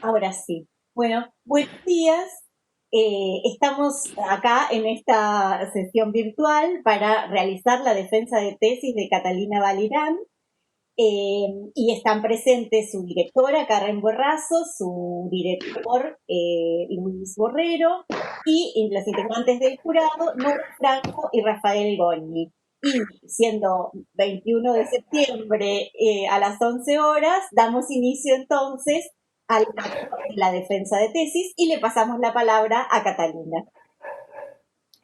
Ahora sí. Bueno, buenos días. Estamos acá en esta sesión virtual para realizar la defensa de tesis de Catalina Valerán. Y están presentes su directora, Karen Borrazo, su director, Luis Borrero, y los integrantes del jurado, Nora Franco y Rafael Goñi. Y siendo 21 de septiembre a las 11 horas, damos inicio entonces al acto de la defensa de tesis y le pasamos la palabra a Catalina.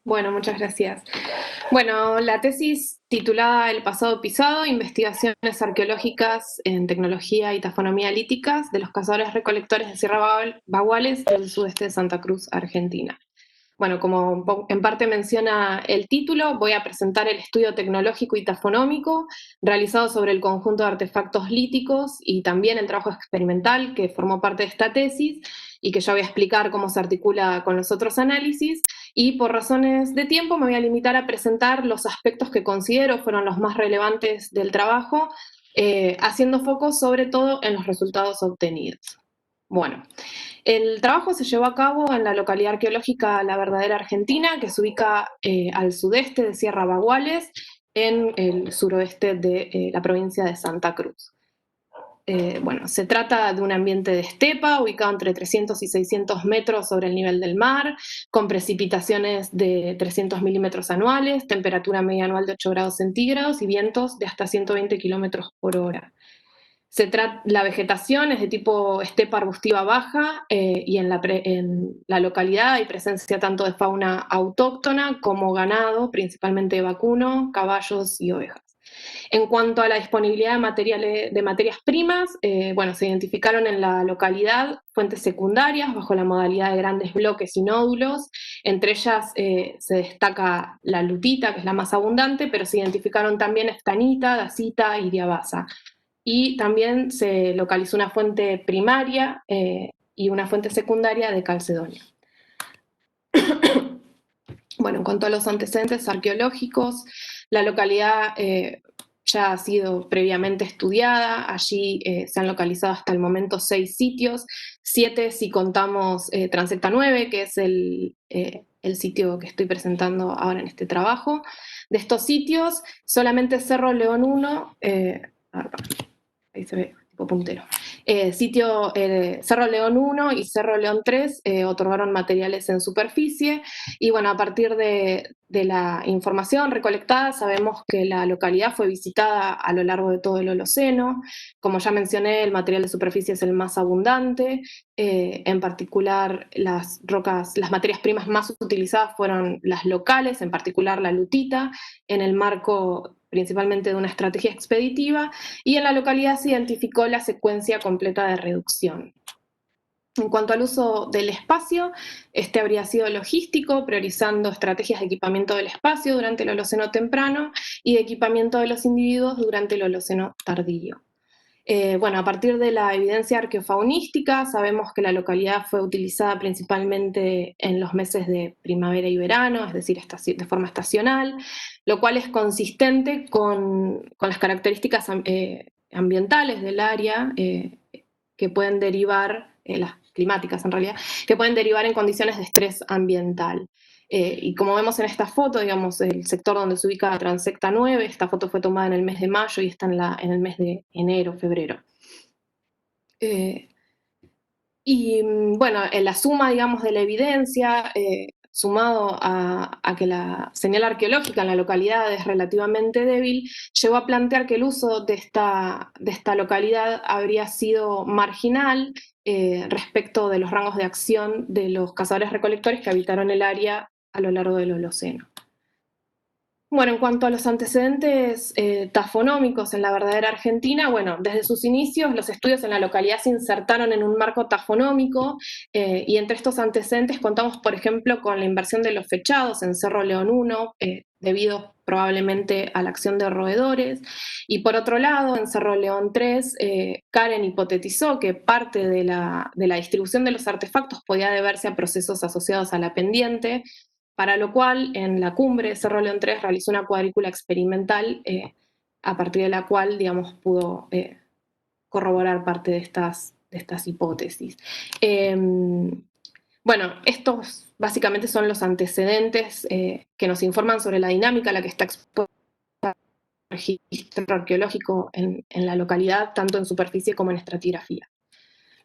Bueno, muchas gracias. Bueno, la tesis titulada El pasado pisado, investigaciones arqueológicas en tecnología y tafonomía líticas de los cazadores recolectores de Sierra Baguales del sudeste de Santa Cruz, Argentina. Bueno, como en parte menciona el título, voy a presentar el estudio tecnológico y tafonómico realizado sobre el conjunto de artefactos líticos y también el trabajo experimental que formó parte de esta tesis y que ya voy a explicar cómo se articula con los otros análisis. Y por razones de tiempo me voy a limitar a presentar los aspectos que considero fueron los más relevantes del trabajo, haciendo foco sobre todo en los resultados obtenidos. Bueno, el trabajo se llevó a cabo en la localidad arqueológica La Verdadera Argentina, que se ubica al sudeste de Sierra Baguales, en el suroeste de la provincia de Santa Cruz. Bueno, se trata de un ambiente de estepa ubicado entre 300 y 600 metros sobre el nivel del mar, con precipitaciones de 300 milímetros anuales, temperatura media anual de 8 grados centígrados y vientos de hasta 120 kilómetros por hora. La vegetación es de tipo estepa arbustiva baja y en la localidad hay presencia tanto de fauna autóctona como ganado, principalmente vacuno, caballos y ovejas. En cuanto a la disponibilidad de materias primas, bueno, se identificaron en la localidad fuentes secundarias bajo la modalidad de grandes bloques y nódulos. Entre ellas se destaca la lutita, que es la más abundante, pero se identificaron también estanita, dacita y diabasa. Y también se localizó una fuente primaria y una fuente secundaria de calcedonia. Bueno, en cuanto a los antecedentes arqueológicos, la localidad ya ha sido previamente estudiada. Allí se han localizado hasta el momento 6 sitios, 7 si contamos Transecta 9, que es el sitio que estoy presentando ahora en este trabajo. De estos sitios, solamente Cerro León 1, ahí se ve tipo puntero. Cerro León 1 y Cerro León 3 otorgaron materiales en superficie y bueno, a partir de la información recolectada sabemos que la localidad fue visitada a lo largo de todo el Holoceno. Como ya mencioné, el material de superficie es el más abundante, en particular las materias primas más utilizadas fueron las locales, en particular la lutita, en el marco principalmente de una estrategia expeditiva, y en la localidad se identificó la secuencia completa de reducción. En cuanto al uso del espacio, este habría sido logístico, priorizando estrategias de equipamiento del espacio durante el Holoceno temprano y de equipamiento de los individuos durante el Holoceno tardío. Bueno, a partir de la evidencia arqueofaunística, sabemos que la localidad fue utilizada principalmente en los meses de primavera y verano, es decir, de forma estacional, lo cual es consistente con las características ambientales del área que pueden derivar, las climáticas en realidad, que pueden derivar en condiciones de estrés ambiental. Y como vemos en esta foto, digamos, el sector donde se ubica Transecta 9, esta foto fue tomada en el mes de mayo y está en el mes de enero, febrero. Y bueno, en la suma, digamos, de la evidencia, sumado a que la señal arqueológica en la localidad es relativamente débil, llevó a plantear que el uso de esta localidad habría sido marginal respecto de los rangos de acción de los cazadores recolectores que habitaron el área a lo largo del Holoceno. Bueno, en cuanto a los antecedentes tafonómicos en la verdadera Argentina, bueno, desde sus inicios los estudios en la localidad se insertaron en un marco tafonómico y entre estos antecedentes contamos, por ejemplo, con la inversión de los fechados en Cerro León 1, debido probablemente a la acción de roedores, y por otro lado, en Cerro León 3, Karen hipotetizó que parte de la distribución de los artefactos podía deberse a procesos asociados a la pendiente, para lo cual en la cumbre de Cerro León 3 realizó una cuadrícula experimental a partir de la cual, digamos, pudo corroborar parte de estas estas hipótesis. Bueno, estos básicamente son los antecedentes que nos informan sobre la dinámica a la que está expuesta el registro arqueológico en la localidad, tanto en superficie como en estratigrafía.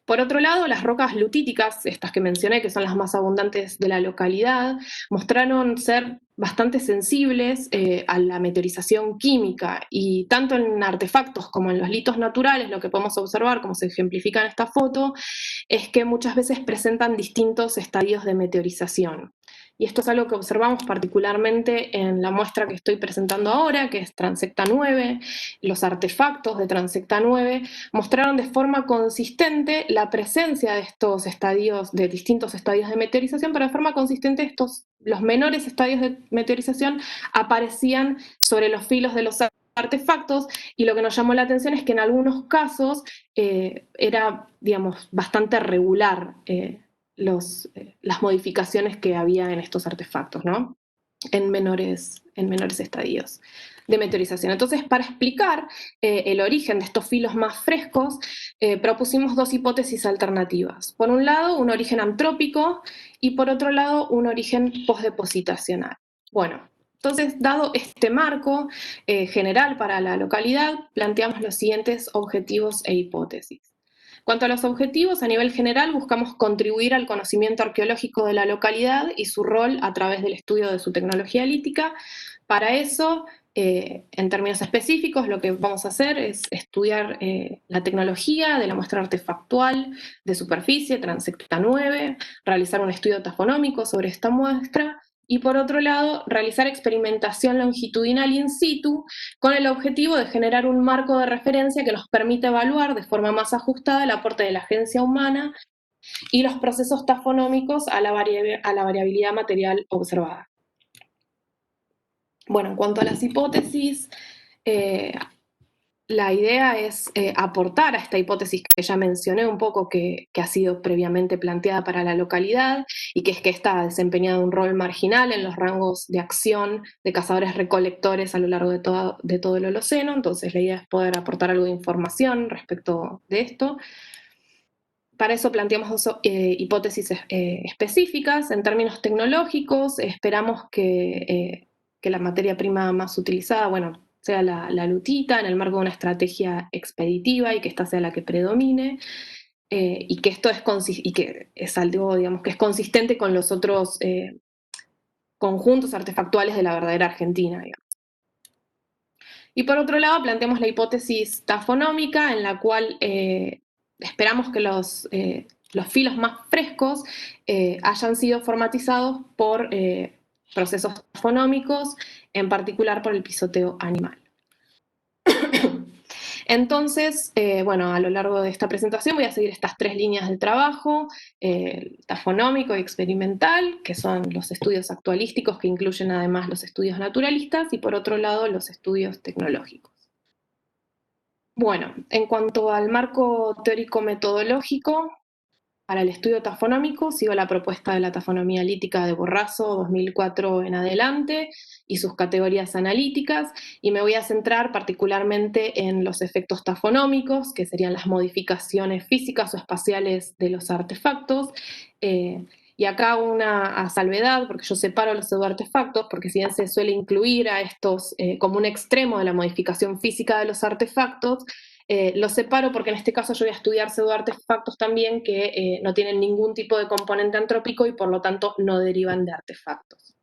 Por otro lado, las rocas lutíticas, estas que mencioné, que son las más abundantes de la localidad, mostraron ser bastante sensibles a la meteorización química, y tanto en artefactos como en los litos naturales, lo que podemos observar, como se ejemplifica en esta foto, es que muchas veces presentan distintos estadios de meteorización. Y esto es algo que observamos particularmente en la muestra que estoy presentando ahora, que es Transecta 9. Los artefactos de Transecta 9 mostraron de forma consistente la presencia de estos estadios, de distintos estadios de meteorización, pero de forma consistente los menores estadios de meteorización aparecían sobre los filos de los artefactos, y lo que nos llamó la atención es que en algunos casos era, digamos, bastante regular las modificaciones que había en estos artefactos, ¿no? En menores estadios de meteorización. Entonces, para explicar el origen de estos filos más frescos, propusimos dos hipótesis alternativas. Por un lado, un origen antrópico, y por otro lado, un origen postdepositacional. Bueno, entonces, dado este marco general para la localidad, planteamos los siguientes objetivos e hipótesis. Cuanto a los objetivos, a nivel general buscamos contribuir al conocimiento arqueológico de la localidad y su rol a través del estudio de su tecnología lítica. Para eso, en términos específicos, lo que vamos a hacer es estudiar la tecnología de la muestra artefactual de superficie, Transecta 9, realizar un estudio tafonómico sobre esta muestra, y por otro lado, realizar experimentación longitudinal in situ con el objetivo de generar un marco de referencia que nos permita evaluar de forma más ajustada el aporte de la agencia humana y los procesos tafonómicos a la variabilidad material observada. Bueno, en cuanto a las hipótesis, la idea es aportar a esta hipótesis que ya mencioné un poco, que ha sido previamente planteada para la localidad, y que es que ésta ha desempeñado un rol marginal en los rangos de acción de cazadores-recolectores a lo largo de todo el Holoceno. Entonces la idea es poder aportar algo de información respecto de esto. Para eso planteamos dos hipótesis específicas. En términos tecnológicos, esperamos que la materia prima más utilizada, bueno, sea la lutita en el marco de una estrategia expeditiva, y que esta sea la que predomine, y que esto es algo, digamos, que es consistente con los otros conjuntos artefactuales de la verdadera Argentina, digamos. Y por otro lado, planteamos la hipótesis tafonómica, en la cual esperamos que los filos más frescos hayan sido formatizados por procesos tafonómicos, en particular por el pisoteo animal. Entonces, bueno, a lo largo de esta presentación voy a seguir estas tres líneas de trabajo: tafonómico y experimental, que son los estudios actualísticos, que incluyen además los estudios naturalistas, y por otro lado los estudios tecnológicos. Bueno, en cuanto al marco teórico-metodológico, para el estudio tafonómico sigo la propuesta de la tafonomía lítica de Borrazo 2004 en adelante y sus categorías analíticas, y me voy a centrar particularmente en los efectos tafonómicos, que serían las modificaciones físicas o espaciales de los artefactos. Y acá hago una salvedad, porque yo separo los pseudoartefactos, porque si bien se suele incluir a estos como un extremo de la modificación física de los artefactos, los separo porque en este caso yo voy a estudiar pseudoartefactos también que no tienen ningún tipo de componente antrópico y por lo tanto no derivan de artefactos.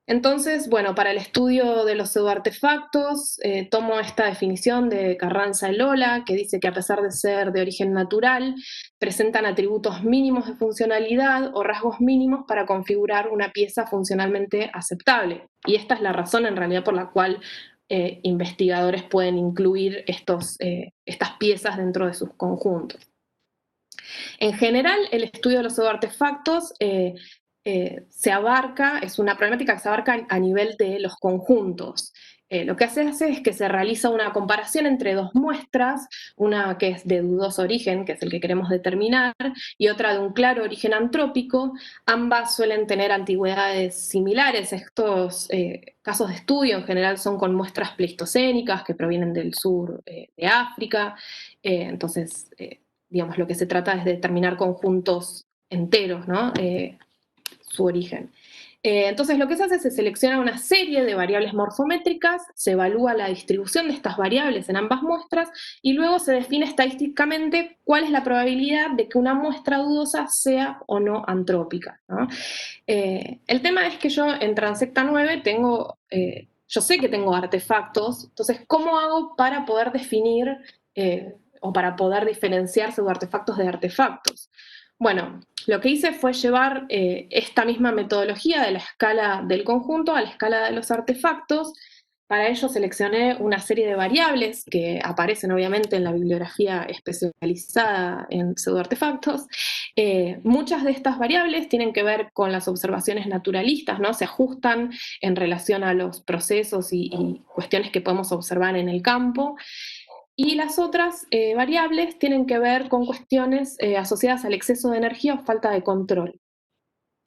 Entonces, bueno, para el estudio de los pseudoartefactos tomo esta definición de Carranza-Elola, que dice que a pesar de ser de origen natural, presentan atributos mínimos de funcionalidad o rasgos mínimos para configurar una pieza funcionalmente aceptable. Y esta es la razón en realidad por la cual investigadores pueden incluir estas piezas dentro de sus conjuntos. En general, el estudio de los pseudoartefactos es una problemática que se abarca a nivel de los conjuntos. Lo que se hace es que se realiza una comparación entre dos muestras, una que es de dudoso origen, que es el que queremos determinar, y otra de un claro origen antrópico. Ambas suelen tener antigüedades similares. Estos casos de estudio en general son con muestras pleistocénicas que provienen del sur de África. Entonces, digamos, lo que se trata es de determinar conjuntos enteros, ¿no? Su origen. Entonces lo que se hace es se selecciona una serie de variables morfométricas, se evalúa la distribución de estas variables en ambas muestras y luego se define estadísticamente cuál es la probabilidad de que una muestra dudosa sea o no antrópica, ¿no? El tema es que yo en Transecta 9 tengo, yo sé que tengo artefactos, entonces ¿cómo hago para poder definir o para poder diferenciar pseudoartefactos de artefactos? Bueno, lo que hice fue llevar esta misma metodología de la escala del conjunto a la escala de los artefactos. Para ello seleccioné una serie de variables que aparecen obviamente en la bibliografía especializada en pseudoartefactos. Muchas de estas variables tienen que ver con las observaciones naturalistas, ¿no? Se ajustan en relación a los procesos y cuestiones que podemos observar en el campo. Y las otras variables tienen que ver con cuestiones asociadas al exceso de energía o falta de control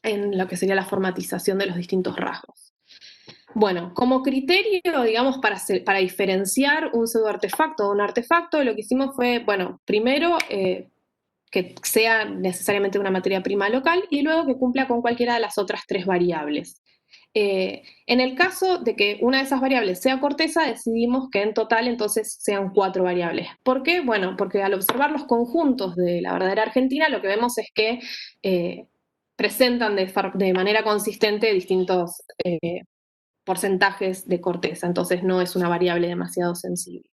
en lo que sería la formatización de los distintos rasgos. Bueno, como criterio, digamos, para diferenciar un pseudoartefacto de un artefacto, lo que hicimos fue, bueno, primero que sea necesariamente una materia prima local y luego que cumpla con cualquiera de las otras tres variables. En el caso de que una de esas variables sea corteza, decidimos que en total entonces sean 4 variables. ¿Por qué? Bueno, porque al observar los conjuntos de la verdadera Argentina, lo que vemos es que presentan de manera consistente distintos porcentajes de corteza, entonces no es una variable demasiado sensible.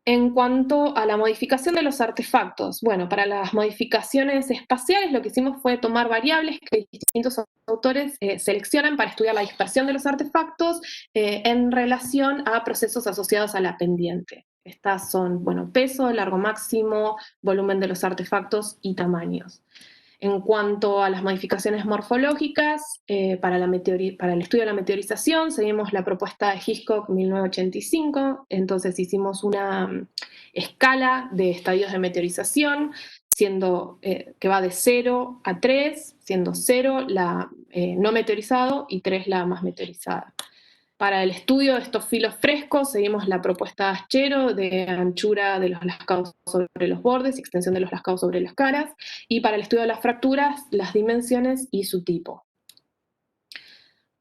En cuanto a la modificación de los artefactos, bueno, para las modificaciones espaciales lo que hicimos fue tomar variables que distintos autores seleccionan para estudiar la dispersión de los artefactos en relación a procesos asociados a la pendiente. Estas son, bueno, peso, largo máximo, volumen de los artefactos y tamaños. En cuanto a las modificaciones morfológicas, para el estudio de la meteorización, seguimos la propuesta de Hitchcock 1985, entonces hicimos una escala de estadios de meteorización, siendo que va de 0 a 3, siendo 0 la no meteorizado y 3 la más meteorizada. Para el estudio de estos filos frescos seguimos la propuesta de Aschero de anchura de los lascados sobre los bordes y extensión de los lascados sobre las caras, y para el estudio de las fracturas, las dimensiones y su tipo.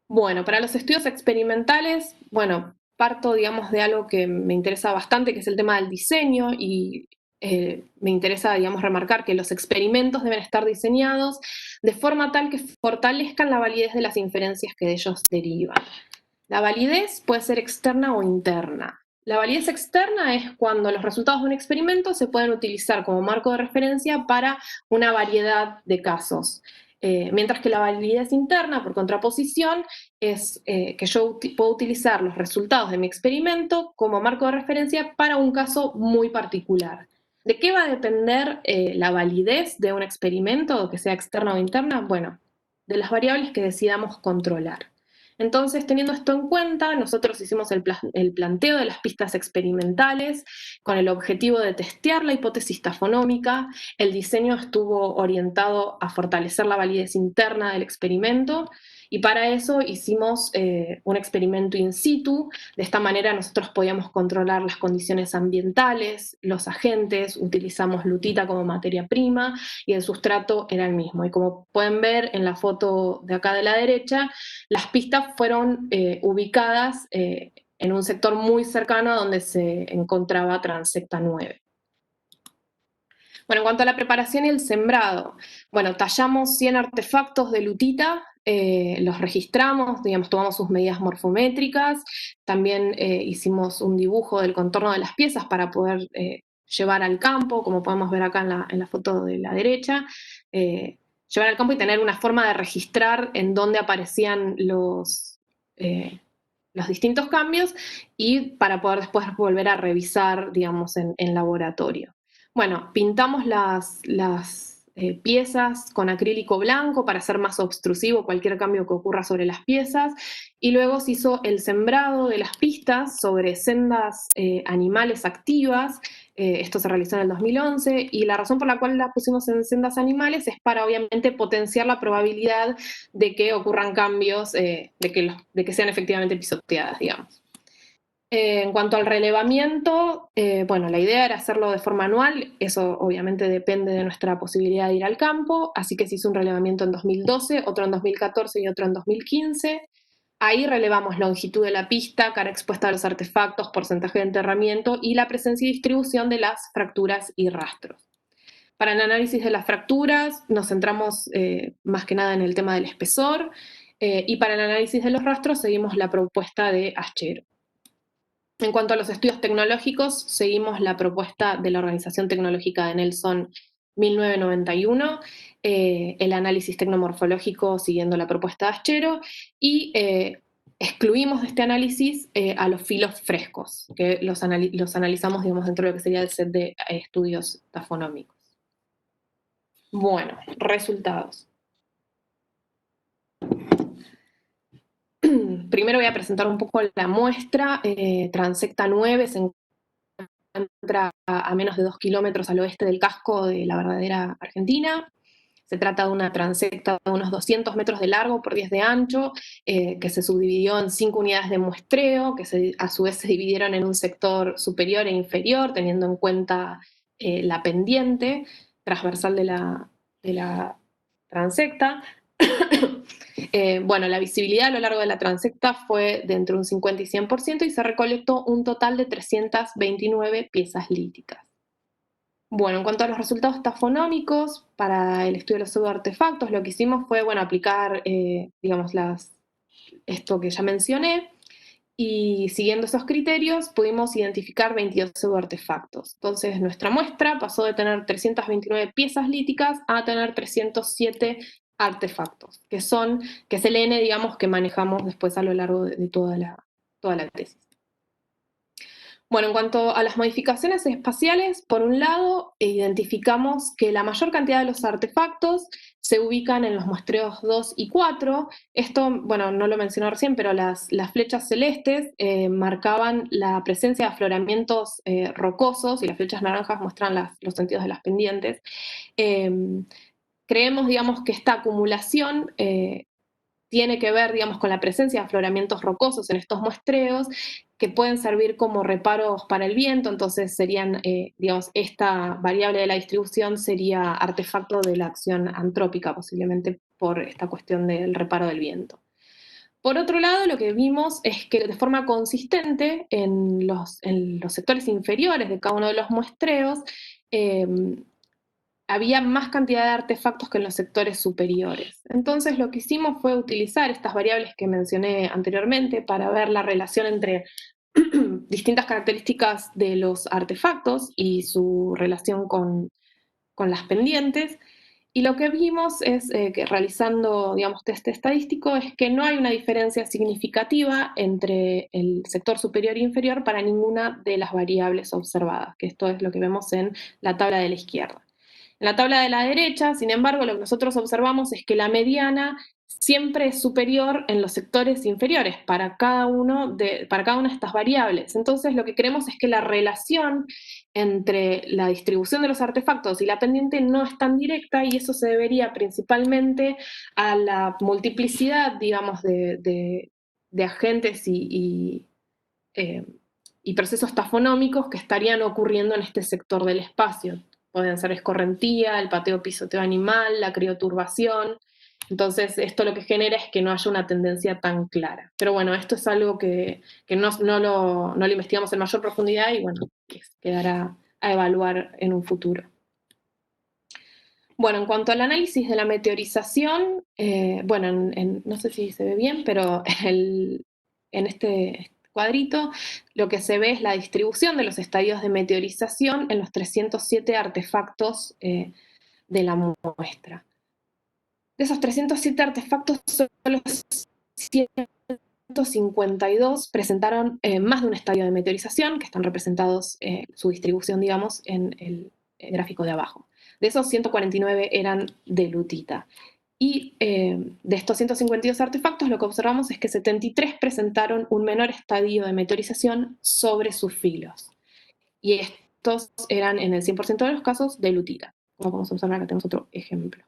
Bueno, para los estudios experimentales, bueno, parto, digamos, de algo que me interesa bastante, que es el tema del diseño, y me interesa, digamos, remarcar que los experimentos deben estar diseñados de forma tal que fortalezcan la validez de las inferencias que de ellos derivan. La validez puede ser externa o interna. La validez externa es cuando los resultados de un experimento se pueden utilizar como marco de referencia para una variedad de casos. Mientras que la validez interna, por contraposición, es que yo puedo utilizar los resultados de mi experimento como marco de referencia para un caso muy particular. ¿De qué va a depender la validez de un experimento, que sea externa o interna? Bueno, de las variables que decidamos controlar. Entonces, teniendo esto en cuenta, nosotros hicimos el planteo de las pistas experimentales con el objetivo de testear la hipótesis tafonómica. El diseño estuvo orientado a fortalecer la validez interna del experimento y para eso hicimos un experimento in situ. De esta manera nosotros podíamos controlar las condiciones ambientales, los agentes, utilizamos lutita como materia prima y el sustrato era el mismo. Y como pueden ver en la foto de acá de la derecha, las pistas fueron ubicadas en un sector muy cercano a donde se encontraba Transecta 9. Bueno, en cuanto a la preparación y el sembrado, bueno, tallamos 100 artefactos de lutita, los registramos, digamos, tomamos sus medidas morfométricas, también hicimos un dibujo del contorno de las piezas para poder llevar al campo, como podemos ver acá en la foto de la derecha, llevar al campo y tener una forma de registrar en dónde aparecían los distintos cambios y para poder después volver a revisar, digamos, en laboratorio. Bueno, pintamos las piezas con acrílico blanco para hacer más obstrusivo cualquier cambio que ocurra sobre las piezas, y luego se hizo el sembrado de las pistas sobre sendas animales activas. Esto se realizó en el 2011, y la razón por la cual la pusimos en sendas animales es para obviamente potenciar la probabilidad de que ocurran cambios, de que sean efectivamente pisoteadas, digamos. En cuanto al relevamiento, bueno, la idea era hacerlo de forma anual, eso obviamente depende de nuestra posibilidad de ir al campo, así que se hizo un relevamiento en 2012, otro en 2014 y otro en 2015. Ahí relevamos longitud de la pista, cara expuesta a los artefactos, porcentaje de enterramiento y la presencia y distribución de las fracturas y rastros. Para el análisis de las fracturas nos centramos más que nada en el tema del espesor, y para el análisis de los rastros seguimos la propuesta de Aschero. En cuanto a los estudios tecnológicos, seguimos la propuesta de la Organización Tecnológica de Nelson 1991, el análisis tecnomorfológico siguiendo la propuesta de Aschero, y excluimos de este análisis a los filos frescos, que los analizamos, digamos, dentro de lo que sería el set de estudios tafonómicos. Bueno, resultados. Primero voy a presentar un poco la muestra. Transecta 9 se encuentra a menos de 2 kilómetros al oeste del casco de la verdadera Argentina. Se trata de una transecta de unos 200 metros de largo por 10 de ancho, que se subdividió en 5 unidades de muestreo, que a su vez se dividieron en un sector superior e inferior, teniendo en cuenta la pendiente transversal de la transecta. Bueno, la visibilidad a lo largo de la transecta fue de entre un 50 y 100% y se recolectó un total de 329 piezas líticas. Bueno, en cuanto a los resultados tafonómicos, para el estudio de los pseudoartefactos, lo que hicimos fue, bueno, aplicar, digamos, esto que ya mencioné, y siguiendo esos criterios pudimos identificar 22 pseudoartefactos. Entonces nuestra muestra pasó de tener 329 piezas líticas a tener 307 artefactos, que es el N, digamos, que manejamos después a lo largo de toda la tesis. Bueno, en cuanto a las modificaciones espaciales, por un lado, identificamos que la mayor cantidad de los artefactos se ubican en los muestreos 2 y 4. Esto, bueno, no lo mencioné recién, pero las flechas celestes marcaban la presencia de afloramientos rocosos y las flechas naranjas muestran los sentidos de las pendientes. Creemos, digamos, que esta acumulación tiene que ver, digamos, con la presencia de afloramientos rocosos en estos muestreos, que pueden servir como reparos para el viento, entonces serían, digamos, esta variable de la distribución sería artefacto de la acción antrópica, posiblemente por esta cuestión del reparo del viento. Por otro lado, lo que vimos es que de forma consistente en los sectores inferiores de cada uno de los muestreos, había más cantidad de artefactos que en los sectores superiores. Entonces lo que hicimos fue utilizar estas variables que mencioné anteriormente para ver la relación entre distintas características de los artefactos y su relación con las pendientes. Y lo que vimos es que realizando, digamos, test estadístico es que no hay una diferencia significativa entre el sector superior e inferior para ninguna de las variables observadas, que esto es lo que vemos en la tabla de la izquierda. En la tabla de la derecha, sin embargo, lo que nosotros observamos es que la mediana siempre es superior en los sectores inferiores para cada una de estas variables. Entonces, lo que queremos es que la relación entre la distribución de los artefactos y la pendiente no es tan directa, y eso se debería principalmente a la multiplicidad, digamos, de agentes y procesos tafonómicos que estarían ocurriendo en este sector del espacio. Pueden ser escorrentía, el pateo pisoteo animal, la crioturbación. Entonces, esto lo que genera es que no haya una tendencia tan clara. Pero bueno, esto es algo que no lo investigamos en mayor profundidad y bueno, que quedará a evaluar en un futuro. Bueno, en cuanto al análisis de la meteorización, bueno, no sé si se ve bien, pero en este cuadrito lo que se ve es la distribución de los estadios de meteorización en los 307 artefactos de la muestra. De esos 307 artefactos, solo 152 presentaron más de un estadio de meteorización, que están representados su distribución, digamos, en el gráfico de abajo. De esos, 149 eran de lutita. Y de estos 152 artefactos, lo que observamos es que 73 presentaron un menor estadio de meteorización sobre sus filos. Y estos eran, en el 100% de los casos, de lutita. Como podemos observar, acá tenemos otro ejemplo.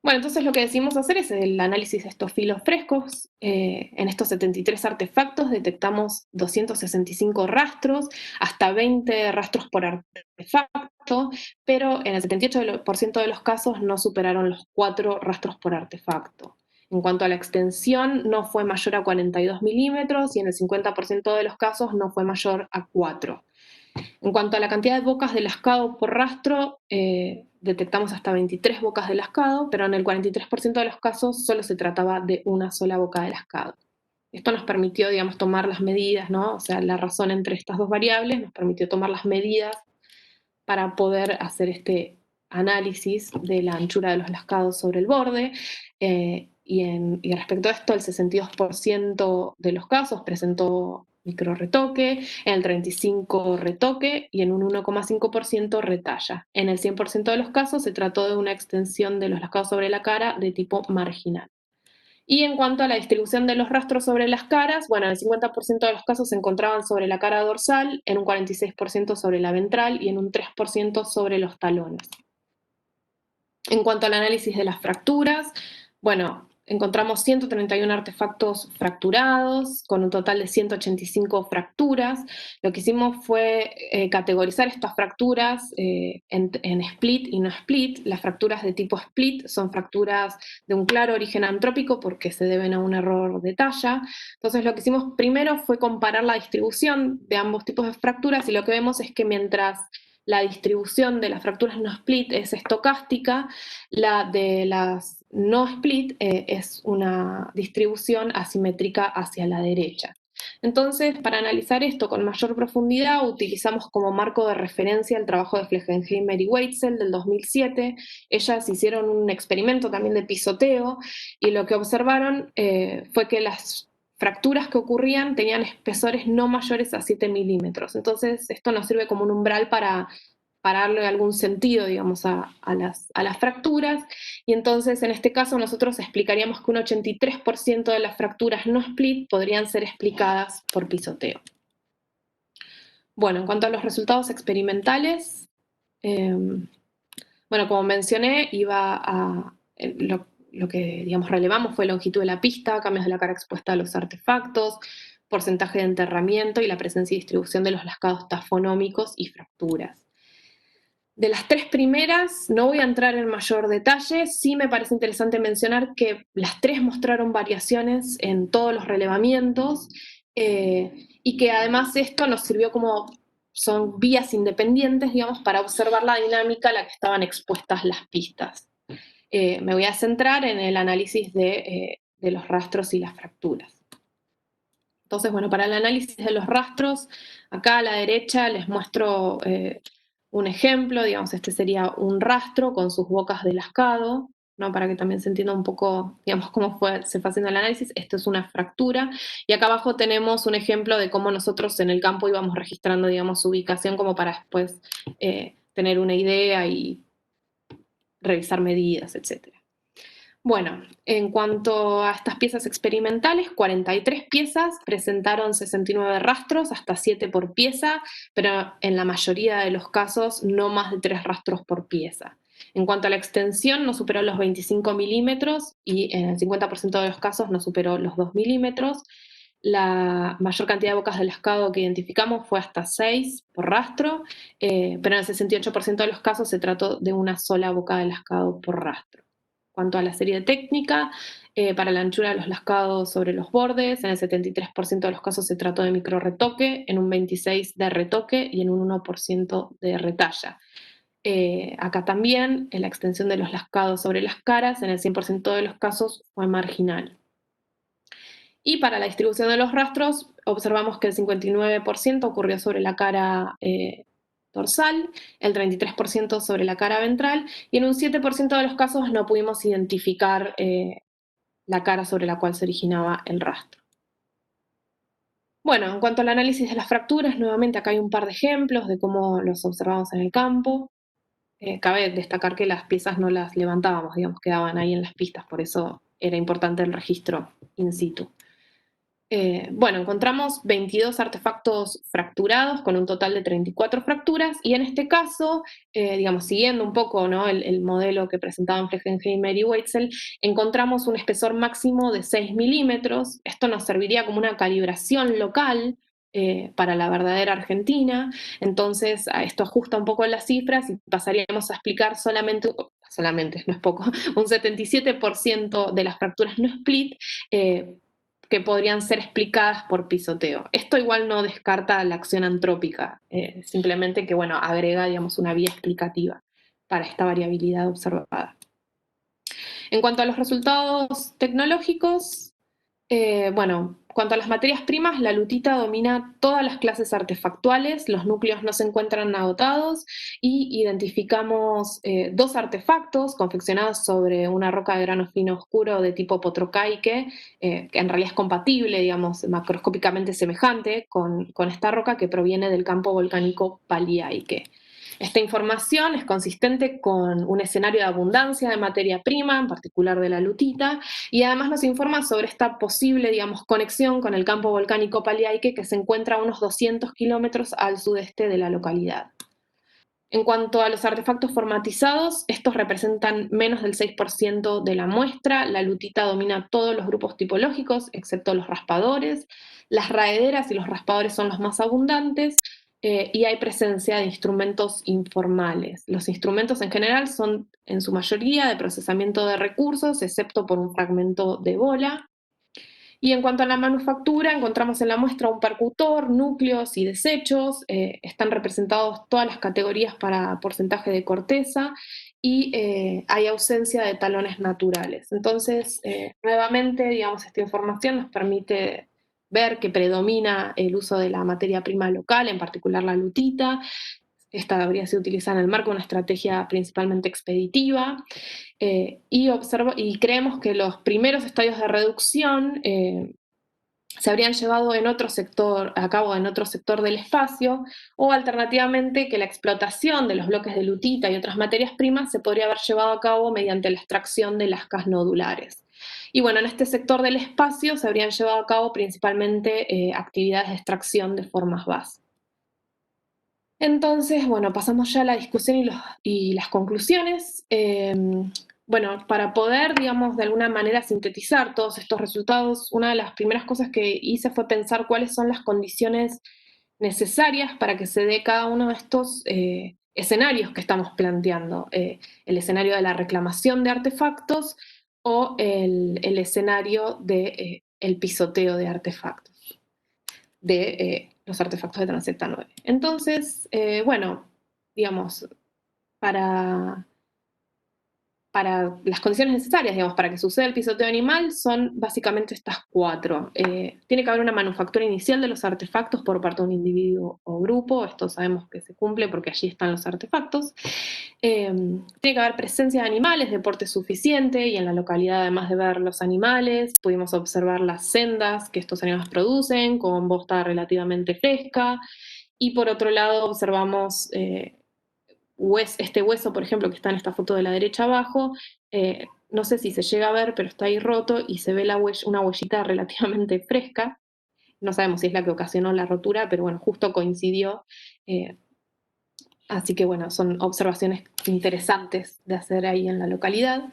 Bueno, entonces lo que decidimos hacer es el análisis de estos filos frescos. En estos 73 artefactos detectamos 265 rastros, hasta 20 rastros por artefacto, pero en el 78% de los casos no superaron los 4 rastros por artefacto. En cuanto a la extensión, no fue mayor a 42 milímetros y en el 50% de los casos no fue mayor a 4. En cuanto a la cantidad de bocas de lascado por rastro, detectamos hasta 23 bocas de lascado, pero en el 43% de los casos solo se trataba de una sola boca de lascado. Esto nos permitió, digamos, tomar las medidas, ¿no? O sea, la razón entre estas dos variables nos permitió tomar las medidas para poder hacer este análisis de la anchura de los lascados sobre el borde. Y respecto a esto, el 62% de los casos presentó micro retoque, en el 35% retoque y en un 1,5% retalla. En el 100% de los casos se trató de una extensión de los lascados sobre la cara de tipo marginal. Y en cuanto a la distribución de los rastros sobre las caras, bueno, en el 50% de los casos se encontraban sobre la cara dorsal, en un 46% sobre la ventral y en un 3% sobre los talones. En cuanto al análisis de las fracturas, bueno, encontramos 131 artefactos fracturados, con un total de 185 fracturas. Lo que hicimos fue categorizar estas fracturas en split y no split. Las fracturas de tipo split son fracturas de un claro origen antrópico porque se deben a un error de talla. Entonces lo que hicimos primero fue comparar la distribución de ambos tipos de fracturas y lo que vemos es que mientras la distribución de las fracturas no split es estocástica, la de las no split es una distribución asimétrica hacia la derecha. Entonces, para analizar esto con mayor profundidad, utilizamos como marco de referencia el trabajo de Fleckenheimer y Weitzel del 2007. Ellas hicieron un experimento también de pisoteo y lo que observaron fue que las fracturas que ocurrían tenían espesores no mayores a 7 milímetros. Entonces, esto nos sirve como un umbral para darle algún sentido, digamos, a las fracturas. Y entonces, en este caso, nosotros explicaríamos que un 83% de las fracturas no split podrían ser explicadas por pisoteo. Bueno, en cuanto a los resultados experimentales, bueno, como mencioné, lo que, digamos, relevamos fue longitud de la pista, cambios de la cara expuesta a los artefactos, porcentaje de enterramiento y la presencia y distribución de los lascados tafonómicos y fracturas. De las 3 primeras, no voy a entrar en mayor detalle, sí me parece interesante mencionar que las 3 mostraron variaciones en todos los relevamientos y que además esto nos sirvió como, son vías independientes, digamos, para observar la dinámica a la que estaban expuestas las pistas. Me voy a centrar en el análisis de los rastros y las fracturas. Entonces, bueno, para el análisis de los rastros, acá a la derecha les muestro un ejemplo, digamos, este sería un rastro con sus bocas de lascado, ¿no? Para que también se entienda un poco, digamos, cómo se fue haciendo el análisis. Esto es una fractura. Y acá abajo tenemos un ejemplo de cómo nosotros en el campo íbamos registrando, digamos, su ubicación como para después tener una idea y revisar medidas, etc. Bueno, en cuanto a estas piezas experimentales, 43 piezas presentaron 69 rastros, hasta 7 por pieza, pero en la mayoría de los casos no más de 3 rastros por pieza. En cuanto a la extensión, no superó los 25 milímetros y en el 50% de los casos no superó los 2 milímetros. La mayor cantidad de bocas de lascado que identificamos fue hasta 6 por rastro, pero en el 68% de los casos se trató de una sola boca de lascado por rastro. Cuanto a la serie técnica, para la anchura de los lascados sobre los bordes, en el 73% de los casos se trató de micro retoque, en un 26% de retoque y en un 1% de retalla. Acá también la extensión de los lascados sobre las caras, en el 100% de los casos fue marginal. Y para la distribución de los rastros, observamos que el 59% ocurrió sobre la cara dorsal, el 33% sobre la cara ventral, y en un 7% de los casos no pudimos identificar la cara sobre la cual se originaba el rastro. Bueno, en cuanto al análisis de las fracturas, nuevamente acá hay un par de ejemplos de cómo los observamos en el campo. Cabe destacar que las piezas no las levantábamos, digamos, quedaban ahí en las pistas, por eso era importante el registro in situ. Bueno, encontramos 22 artefactos fracturados con un total de 34 fracturas y en este caso, digamos, siguiendo un poco, ¿no?, el modelo que presentaban Fleckenheimer y Weitzel, encontramos un espesor máximo de 6 milímetros. Esto nos serviría como una calibración local para la verdadera Argentina. Entonces, a esto ajusta un poco las cifras y pasaríamos a explicar solamente, no es poco, un 77% de las fracturas no split, que podrían ser explicadas por pisoteo. Esto igual no descarta la acción antrópica, simplemente que, bueno, agrega, digamos, una vía explicativa para esta variabilidad observada. En cuanto a los resultados tecnológicos, bueno, cuanto a las materias primas, la lutita domina todas las clases artefactuales, los núcleos no se encuentran agotados y identificamos dos artefactos confeccionados sobre una roca de grano fino oscuro de tipo potrocaique, que en realidad es compatible, digamos, macroscópicamente semejante con esta roca que proviene del campo volcánico Paliaique. Esta información es consistente con un escenario de abundancia de materia prima, en particular de la lutita, y además nos informa sobre esta posible, digamos, conexión con el campo volcánico Paliaique que se encuentra a unos 200 kilómetros al sudeste de la localidad. En cuanto a los artefactos formatizados, estos representan menos del 6% de la muestra. La lutita domina todos los grupos tipológicos, excepto los raspadores. Las raederas y los raspadores son los más abundantes, y hay presencia de instrumentos informales. Los instrumentos en general son, en su mayoría, de procesamiento de recursos, excepto por un fragmento de bola. Y en cuanto a la manufactura, encontramos en la muestra un percutor, núcleos y desechos. Están representados todas las categorías para porcentaje de corteza y hay ausencia de talones naturales. Entonces, nuevamente, digamos, esta información nos permite ver que predomina el uso de la materia prima local, en particular la lutita. Esta habría sido utilizada en el marco de una estrategia principalmente expeditiva. Y creemos que los primeros estadios de reducción se habrían llevado a cabo en otro sector del espacio, o alternativamente que la explotación de los bloques de lutita y otras materias primas se podría haber llevado a cabo mediante la extracción de lascas nodulares. Y bueno, en este sector del espacio se habrían llevado a cabo principalmente actividades de extracción de formas base. Entonces, bueno, pasamos ya a la discusión y las conclusiones. Bueno, para poder, digamos, de alguna manera sintetizar todos estos resultados, una de las primeras cosas que hice fue pensar cuáles son las condiciones necesarias para que se dé cada uno de estos escenarios que estamos planteando. El escenario de la reclamación de artefactos o el escenario de el pisoteo de artefactos, de los artefactos de Transecta 9. Entonces, bueno, digamos, para las condiciones necesarias, digamos, para que suceda el pisoteo animal son básicamente estas cuatro. Tiene que haber una manufactura inicial de los artefactos por parte de un individuo o grupo, esto sabemos que se cumple porque allí están los artefactos. Tiene que haber presencia de animales de porte suficiente, y en la localidad, además de ver los animales, pudimos observar las sendas que estos animales producen, con bosta relativamente fresca, y por otro lado observamos este hueso, por ejemplo, que está en esta foto de la derecha abajo. No sé si se llega a ver, pero está ahí roto y se ve una huellita relativamente fresca. No sabemos si es la que ocasionó la rotura, pero bueno, justo coincidió. Así que bueno, son observaciones interesantes de hacer ahí en la localidad.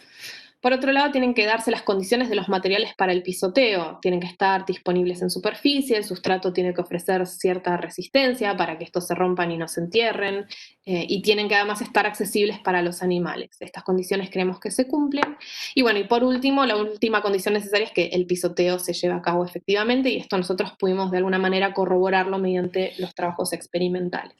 Por otro lado, tienen que darse las condiciones de los materiales para el pisoteo. Tienen que estar disponibles en superficie, el sustrato tiene que ofrecer cierta resistencia para que estos se rompan y no se entierren, y tienen que además estar accesibles para los animales. Estas condiciones creemos que se cumplen. Y bueno, y por último, la última condición necesaria es que el pisoteo se lleve a cabo efectivamente, y esto nosotros pudimos de alguna manera corroborarlo mediante los trabajos experimentales.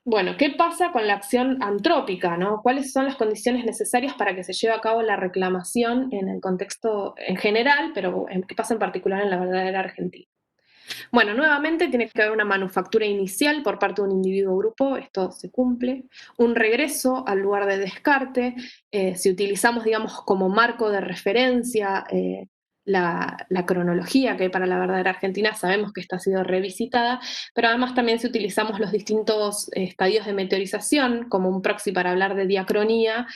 Bueno, ¿qué pasa con la acción antrópica, ¿no? ¿Cuáles son las condiciones necesarias para que se lleve a cabo la reclamación en el contexto en general, pero qué pasa en particular en la verdadera Argentina? Bueno, nuevamente tiene que haber una manufactura inicial por parte de un individuo o grupo, esto se cumple. Un regreso al lugar de descarte. Si utilizamos, digamos, como marco de referencia la cronología que hay para la verdadera Argentina, sabemos que esta ha sido revisitada, pero además también si utilizamos los distintos estadios de meteorización como un proxy para hablar de diacronía,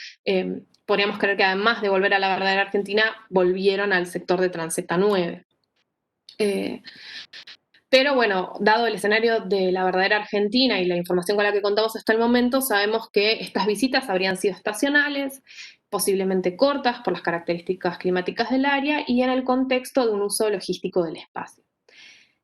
podríamos creer que además de volver a la verdadera Argentina, volvieron al sector de Transecta 9. Pero bueno, dado el escenario de la verdadera Argentina y la información con la que contamos hasta el momento, sabemos que estas visitas habrían sido estacionales, posiblemente cortas por las características climáticas del área y en el contexto de un uso logístico del espacio.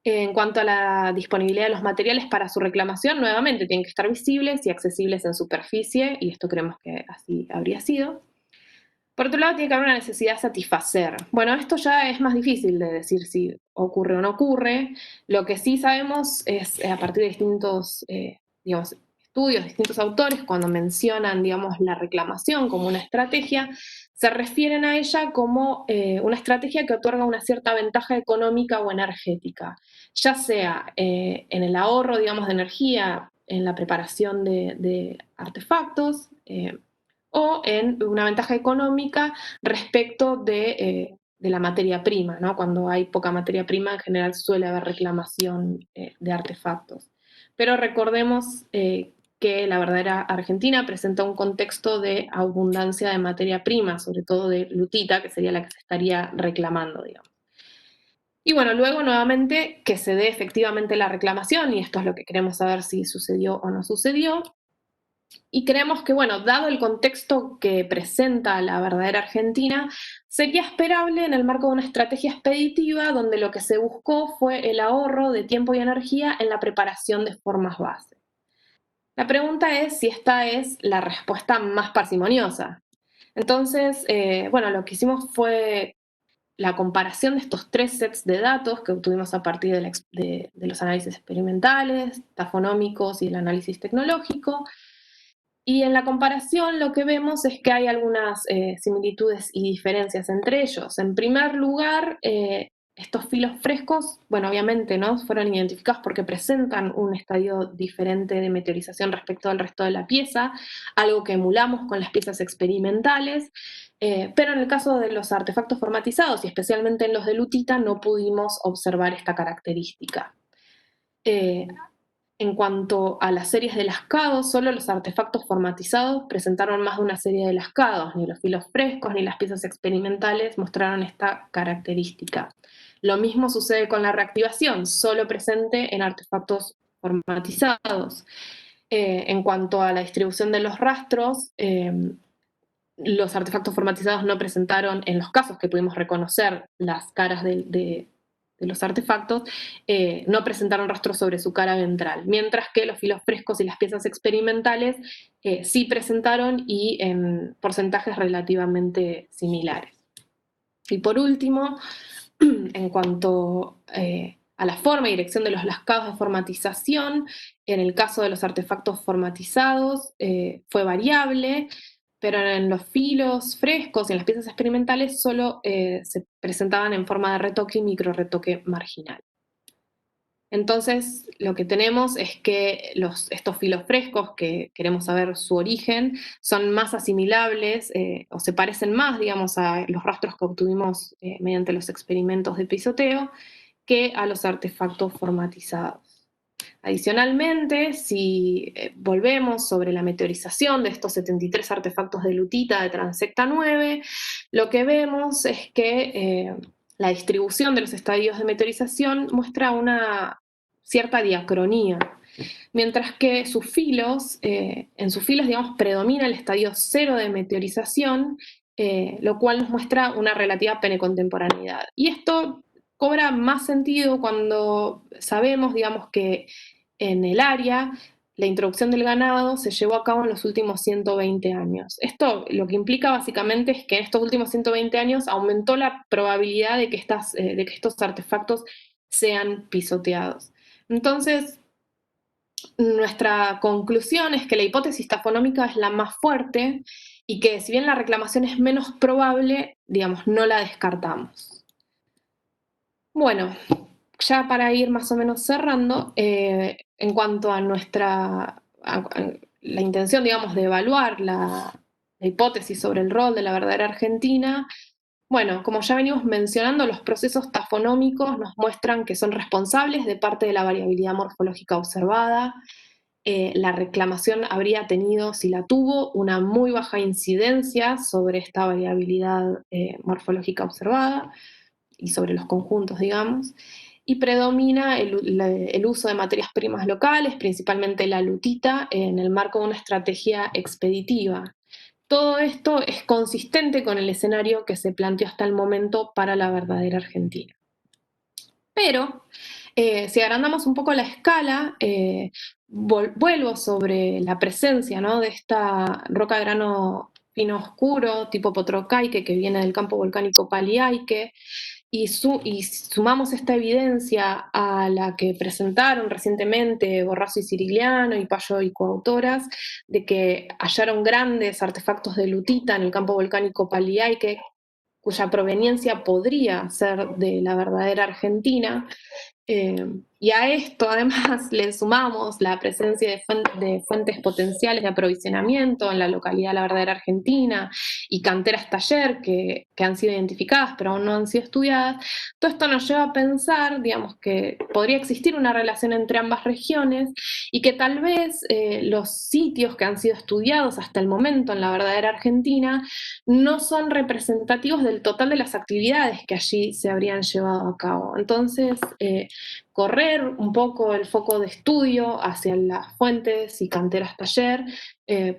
En cuanto a la disponibilidad de los materiales para su reclamación, nuevamente tienen que estar visibles y accesibles en superficie, y esto creemos que así habría sido. Por otro lado, tiene que haber una necesidad a satisfacer. Bueno, esto ya es más difícil de decir si ocurre o no ocurre. Lo que sí sabemos es, a partir de distintos digamos, estudios, distintos autores, cuando mencionan digamos, la reclamación como una estrategia, se refieren a ella como una estrategia que otorga una cierta ventaja económica o energética, ya sea en el ahorro digamos, de energía, en la preparación de artefactos, o en una ventaja económica respecto de la materia prima, ¿no? Cuando hay poca materia prima, en general suele haber reclamación de artefactos. Pero recordemos que la verdadera Argentina presenta un contexto de abundancia de materia prima, sobre todo de lutita, que sería la que se estaría reclamando, digamos. Y bueno, luego nuevamente que se dé efectivamente la reclamación, y esto es lo que queremos saber si sucedió o no sucedió, y creemos que, bueno, dado el contexto que presenta la verdadera Argentina, sería esperable en el marco de una estrategia expeditiva donde lo que se buscó fue el ahorro de tiempo y energía en la preparación de formas base. La pregunta es si esta es la respuesta más parsimoniosa. Entonces, bueno, lo que hicimos fue la comparación de estos tres sets de datos que obtuvimos a partir de los análisis experimentales, tafonómicos y el análisis tecnológico. Y en la comparación lo que vemos es que hay algunas similitudes y diferencias entre ellos. En primer lugar, estos filos frescos, bueno, obviamente, ¿no? Fueron identificados porque presentan un estadio diferente de meteorización respecto al resto de la pieza, algo que emulamos con las piezas experimentales, pero en el caso de los artefactos formatizados, y especialmente en los de lutita, no pudimos observar esta característica. En cuanto a las series de lascados, solo los artefactos formatizados presentaron más de una serie de lascados, ni los filos frescos ni las piezas experimentales mostraron esta característica. Lo mismo sucede con la reactivación, solo presente en artefactos formatizados. En cuanto a la distribución de los rastros, los artefactos formatizados no presentaron, en los casos que pudimos reconocer las caras de los artefactos, no presentaron rastros sobre su cara ventral, mientras que los filos frescos y las piezas experimentales sí presentaron y en porcentajes relativamente similares. Y por último, en cuanto a la forma y dirección de los lascados de formatización, en el caso de los artefactos formatizados fue variable, pero en los filos frescos y en las piezas experimentales solo se presentaban en forma de retoque y micro retoque marginal. Entonces, lo que tenemos es que estos filos frescos, que queremos saber su origen, son más asimilables o se parecen más, digamos, a los rastros que obtuvimos mediante los experimentos de pisoteo que a los artefactos formatizados. Adicionalmente, si volvemos sobre la meteorización de estos 73 artefactos de lutita de Transecta 9, lo que vemos es que la distribución de los estadios de meteorización muestra una cierta diacronía, mientras que en sus filos, digamos, predomina el estadio cero de meteorización, lo cual nos muestra una relativa penecontemporaneidad. Y esto cobra más sentido cuando sabemos, digamos, que en el área la introducción del ganado se llevó a cabo en los últimos 120 años. Esto lo que implica básicamente es que en estos últimos 120 años aumentó la probabilidad de que estos artefactos sean pisoteados. Entonces, nuestra conclusión es que la hipótesis tafonómica es la más fuerte y que si bien la reclamación es menos probable, digamos, no la descartamos. Bueno, ya para ir más o menos cerrando, en cuanto a la intención, digamos, de evaluar la hipótesis sobre el rol de la verdadera Argentina, bueno, como ya venimos mencionando, los procesos tafonómicos nos muestran que son responsables de parte de la variabilidad morfológica observada. la reclamación habría tenido, si la tuvo, una muy baja incidencia sobre esta variabilidad morfológica observada y sobre los conjuntos, digamos, y predomina el uso de materias primas locales, principalmente la lutita, en el marco de una estrategia expeditiva. Todo esto es consistente con el escenario que se planteó hasta el momento para la verdadera Argentina. Pero si agrandamos un poco la escala, vuelvo sobre la presencia, ¿no?, de esta roca de grano fino oscuro tipo Potrocaique que viene del campo volcánico Paliaique, y sumamos esta evidencia a la que presentaron recientemente Borrazo y Cirigliano y Payo y coautoras, de que hallaron grandes artefactos de lutita en el campo volcánico Paliaique, cuya proveniencia podría ser de la verdadera Argentina. Y a esto además le sumamos la presencia de fuentes potenciales de aprovisionamiento en la localidad La Verdadera Argentina y canteras taller que han sido identificadas pero aún no han sido estudiadas. Todo esto nos lleva a pensar, digamos, que podría existir una relación entre ambas regiones y que tal vez los sitios que han sido estudiados hasta el momento en La Verdadera Argentina no son representativos del total de las actividades que allí se habrían llevado a cabo. Entonces, correr un poco el foco de estudio hacia las fuentes y canteras taller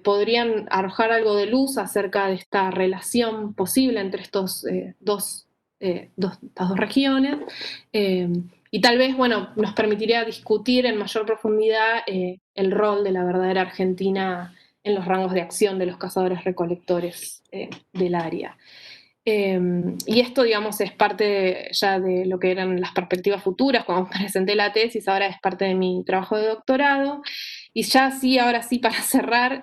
podrían arrojar algo de luz acerca de esta relación posible entre estas dos regiones, y tal vez, bueno, nos permitiría discutir en mayor profundidad el rol de la verdadera Argentina en los rangos de acción de los cazadores-recolectores del área. Y esto, digamos, es parte ya de lo que eran las perspectivas futuras cuando presenté la tesis, ahora es parte de mi trabajo de doctorado. Y ya sí, ahora sí, para cerrar,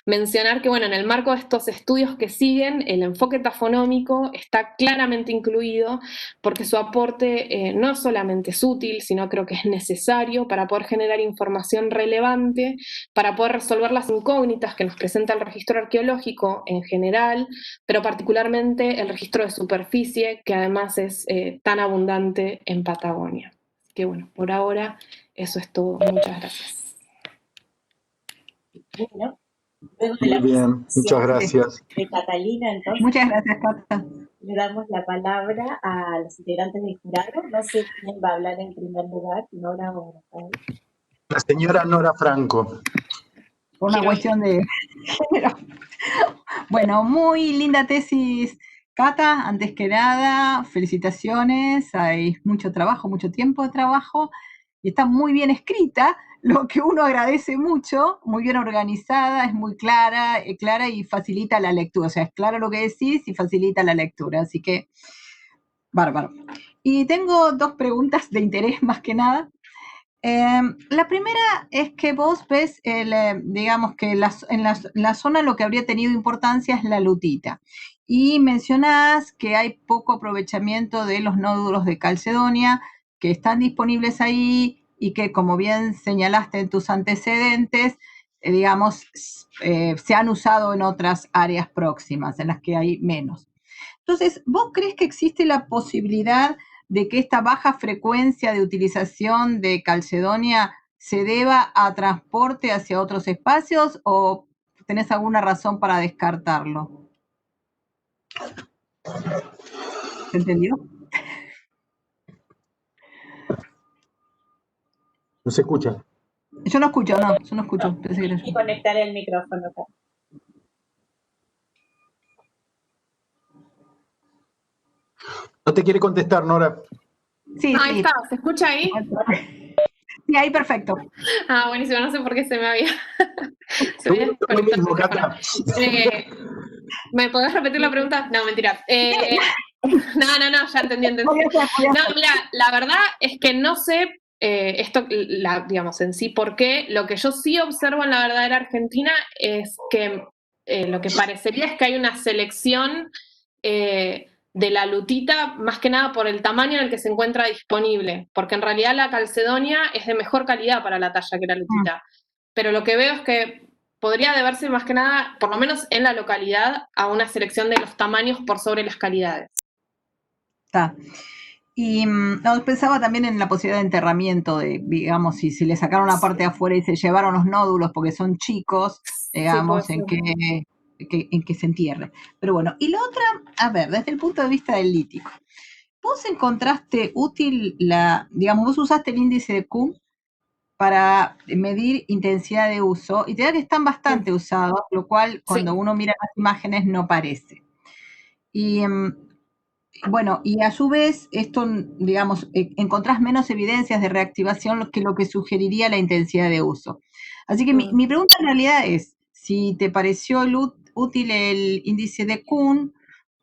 mencionar que, bueno, en el marco de estos estudios que siguen, el enfoque tafonómico está claramente incluido porque su aporte no solamente es útil, sino creo que es necesario para poder generar información relevante, para poder resolver las incógnitas que nos presenta el registro arqueológico en general, pero particularmente el registro de superficie, que además es tan abundante en Patagonia. Así que bueno, por ahora eso es todo. Muchas gracias. Bueno, luego de Muy la bien, muchas presentación gracias. de Catalina, entonces Muchas gracias, Cata. le damos la palabra a los integrantes del jurado. No sé quién va a hablar en primer lugar, Nora o Rafael. La señora Nora Franco. Por una cuestión de género. Bueno, muy linda tesis, Cata. Antes que nada, felicitaciones. Hay mucho trabajo, mucho tiempo de trabajo y está muy bien escrita, lo que uno agradece mucho, muy bien organizada, es muy clara y facilita la lectura. O sea, es claro lo que decís y facilita la lectura. Así que, bárbaro. Y tengo dos preguntas de interés más que nada. La primera es que vos ves, digamos que en la zona lo que habría tenido importancia es la lutita. Y mencionás que hay poco aprovechamiento de los nódulos de calcedonia que están disponibles ahí y que, como bien señalaste en tus antecedentes, digamos, se han usado en otras áreas próximas, en las que hay menos. Entonces, ¿vos crees que existe la posibilidad de que esta baja frecuencia de utilización de calcedonia se deba a transporte hacia otros espacios o tenés alguna razón para descartarlo? ¿Se entendió? ¿No se escucha? Yo no escucho, no, yo no escucho. Pensé que era yo. Y conectar el micrófono acá. No te quiere contestar, Nora. Sí, Ahí está, ¿se escucha ahí? Sí, ahí perfecto. Ah, buenísimo, no sé por qué se me había Lo desconectado el mismo, micrófono. Cata. ¿Me podés repetir la pregunta? No, mentira. No, ya entendí. Podría ser. No, mira, la verdad es que no sé esto, digamos, en sí por qué. Lo que yo sí observo en la verdadera Argentina es que lo que parecería es que hay una selección de la lutita, más que nada por el tamaño en el que se encuentra disponible, porque en realidad la calcedonia es de mejor calidad para la talla que la lutita. Pero lo que veo es que podría deberse más que nada, por lo menos en la localidad, a una selección de los tamaños por sobre las calidades. Está. Y no, pensaba también en la posibilidad de enterramiento, digamos, si le sacaron la parte de afuera y se llevaron los nódulos porque son chicos, Sí, puede digamos, ser. en que se entierre. Pero bueno, y la otra, a ver, desde el punto de vista del lítico, ¿vos encontraste útil digamos, vos usaste el índice de Q para medir intensidad de uso y te da que están bastante usados, lo cual Sí. cuando uno mira las imágenes no parece. Y bueno, y a su vez, esto, digamos, encontrás menos evidencias de reactivación que lo que sugeriría la intensidad de uso. Así que mi pregunta en realidad es, si te pareció útil el índice de Kuhn,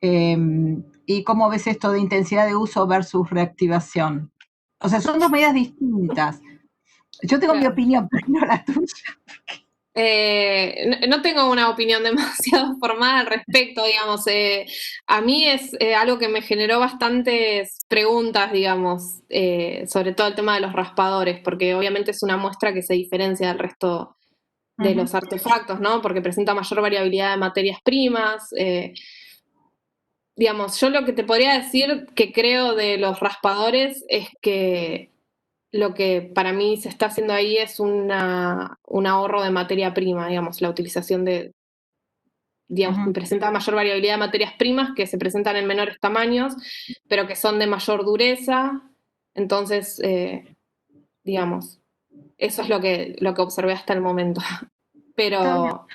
y cómo ves esto de intensidad de uso versus reactivación. O sea, son dos medidas distintas. Yo tengo mi Claro. opinión, pero no la tuya. No tengo una opinión demasiado formada al respecto, digamos. A mí es algo que me generó bastantes preguntas, digamos, sobre todo el tema de los raspadores, porque obviamente es una muestra que se diferencia del resto de los artefactos, ¿no? Porque presenta mayor variabilidad de materias primas. Digamos, yo lo que te podría decir que creo de los raspadores es que lo que para mí se está haciendo ahí es un ahorro de materia prima, digamos, la utilización de, digamos, presenta mayor variabilidad de materias primas que se presentan en menores tamaños, pero que son de mayor dureza. Entonces, digamos, eso es lo que observé hasta el momento. Pero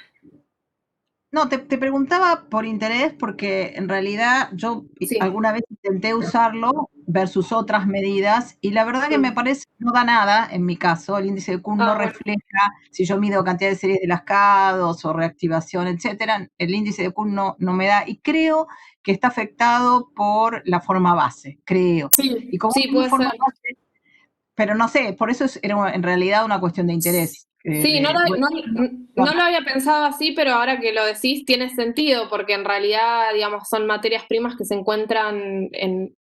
No, te preguntaba por interés porque en realidad yo sí. alguna vez intenté usarlo versus otras medidas y la verdad que me parece que no da nada en mi caso. El índice de Kuhn no Bueno. refleja, si yo mido cantidad de series de lascados o reactivación, etcétera, el índice de Kuhn no me da y creo que está afectado por la forma base, creo. Y como Sí, es mi puede forma ser. base, pero no sé, por eso era en realidad una cuestión de interés. Sí, no lo había pensado así, pero ahora que lo decís tiene sentido, porque en realidad, digamos, son materias primas que se encuentran en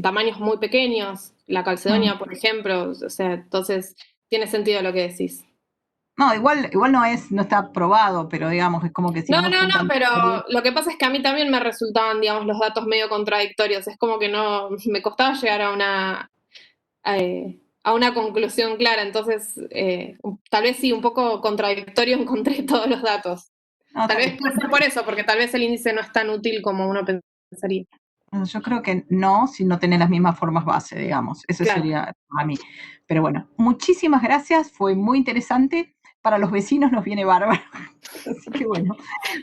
tamaños muy pequeños, la calcedonia, por ejemplo, o sea, entonces tiene sentido lo que decís. No, igual no está probado, pero digamos, es como que si No, uno junta... pero lo que pasa es que a mí también me resultaban, digamos, los datos medio contradictorios, es como que no, me costaba llegar a una conclusión clara, entonces tal vez sí, un poco contradictorio encontré todos los datos. No, Tal está vez bien. puede ser por eso, porque tal vez el índice no es tan útil como uno pensaría. Yo creo que no, si no tenés las mismas formas base, digamos. Eso Claro. sería a mí. Pero bueno, muchísimas gracias, fue muy interesante. Para los vecinos nos viene bárbaro. Así que bueno,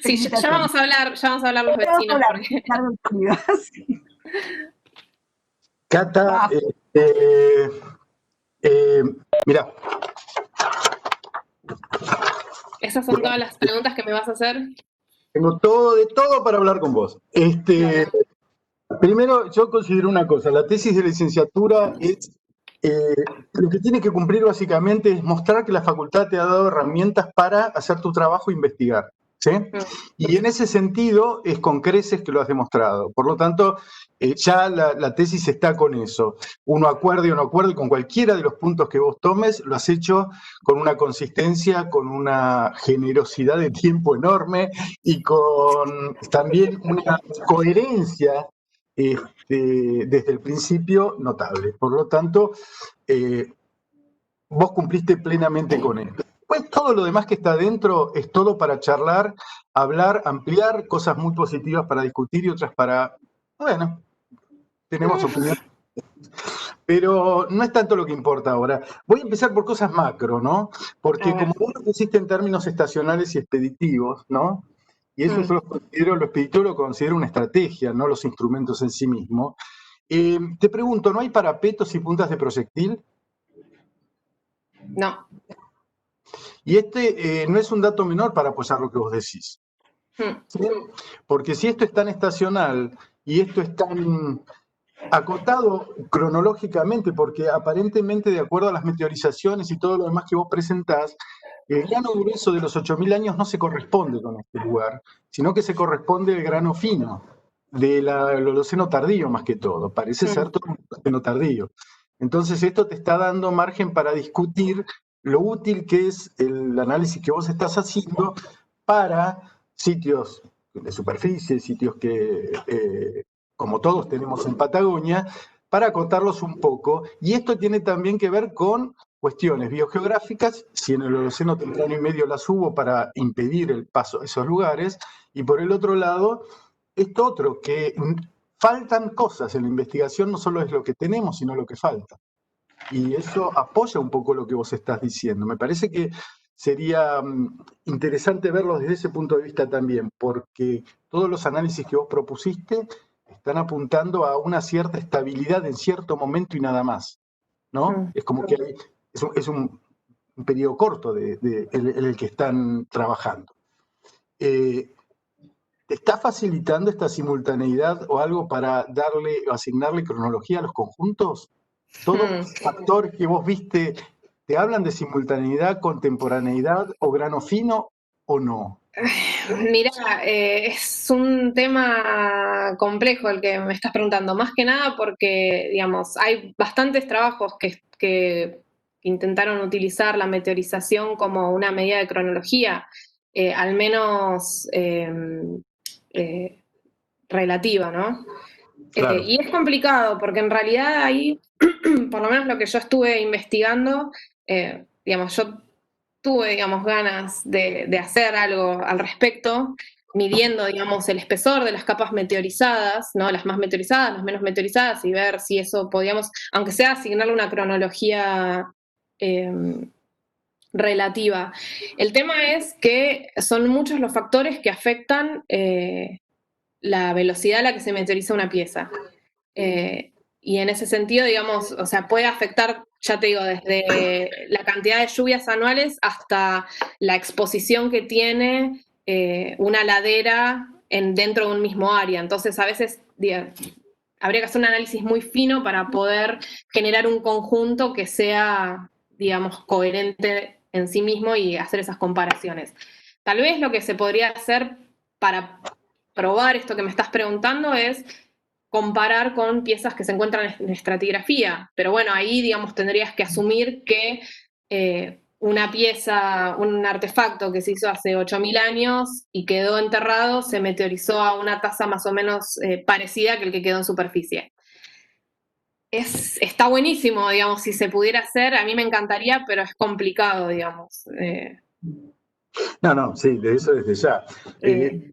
Sí, ya vamos a hablar los vecinos. Porque... Cata, mira. ¿Esas son todas las preguntas que me vas a hacer? Tengo de todo para hablar con vos. Primero, yo considero una cosa, la tesis de licenciatura es, lo que tiene que cumplir básicamente es mostrar que la facultad te ha dado herramientas para hacer tu trabajo e investigar. ¿Sí? Y en ese sentido es con creces que lo has demostrado. Por lo tanto, ya la tesis está con eso. Uno acuerde o no acuerde con cualquiera de los puntos que vos tomes, lo has hecho con una consistencia, con una generosidad de tiempo enorme y con también una coherencia desde el principio notable. Por lo tanto, vos cumpliste plenamente con esto. Pues todo lo demás que está adentro es todo para charlar, hablar, ampliar, cosas muy positivas para discutir y otras para, bueno, tenemos opiniones. Pero no es tanto lo que importa ahora. Voy a empezar por cosas macro, ¿no? Porque como vos lo pusiste en términos estacionales y expeditivos, ¿no? Y eso yo lo expeditivo lo considero una estrategia, no los instrumentos en sí mismos. Te pregunto, ¿no hay parapetos y puntas de proyectil? No. Y no es un dato menor para apoyar lo que vos decís. ¿Sí? Porque si esto es tan estacional y esto es tan acotado cronológicamente, porque aparentemente de acuerdo a las meteorizaciones y todo lo demás que vos presentás, el grano grueso de los 8.000 años no se corresponde con este lugar, sino que se corresponde al grano fino del Holoceno tardío más que todo. Parece ser todo un Holoceno tardío. Entonces esto te está dando margen para discutir lo útil que es el análisis que vos estás haciendo para sitios de superficie, sitios que, como todos tenemos en Patagonia, para acotarlos un poco. Y esto tiene también que ver con cuestiones biogeográficas, si en el Holoceno temprano y medio las hubo para impedir el paso a esos lugares, y por el otro lado, esto otro, que faltan cosas en la investigación, no solo es lo que tenemos, sino lo que falta. Y eso apoya un poco lo que vos estás diciendo. Me parece que sería interesante verlo desde ese punto de vista también, porque todos los análisis que vos propusiste están apuntando a una cierta estabilidad en cierto momento y nada más, ¿no? Es como que es un periodo corto en el que están trabajando. ¿Te está facilitando esta simultaneidad o algo para darle o asignarle cronología a los conjuntos? ¿Todos los factores que vos viste te hablan de simultaneidad, contemporaneidad o grano fino o no? Mira, es un tema complejo el que me estás preguntando, más que nada porque, digamos, hay bastantes trabajos que intentaron utilizar la meteorización como una medida de cronología, al menos relativa, ¿no? Claro. Y es complicado porque en realidad ahí, por lo menos lo que yo estuve investigando, digamos, yo tuve, digamos, ganas de hacer algo al respecto, midiendo, digamos, el espesor de las capas meteorizadas, ¿no? Las más meteorizadas, las menos meteorizadas, y ver si eso podíamos, aunque sea asignarle una cronología relativa. El tema es que son muchos los factores que afectan la velocidad a la que se meteoriza una pieza. Y en ese sentido, digamos, o sea, puede afectar, ya te digo, desde la cantidad de lluvias anuales hasta la exposición que tiene una ladera dentro de un mismo área. Entonces, a veces habría que hacer un análisis muy fino para poder generar un conjunto que sea, digamos, coherente en sí mismo y hacer esas comparaciones. Tal vez lo que se podría hacer para probar esto que me estás preguntando es comparar con piezas que se encuentran en estratigrafía. Pero bueno, ahí, digamos, tendrías que asumir que una pieza, un artefacto que se hizo hace 8.000 años y quedó enterrado, se meteorizó a una tasa más o menos parecida que el que quedó en superficie. Está buenísimo, digamos, si se pudiera hacer, a mí me encantaría, pero es complicado, digamos. No, sí, de eso desde ya.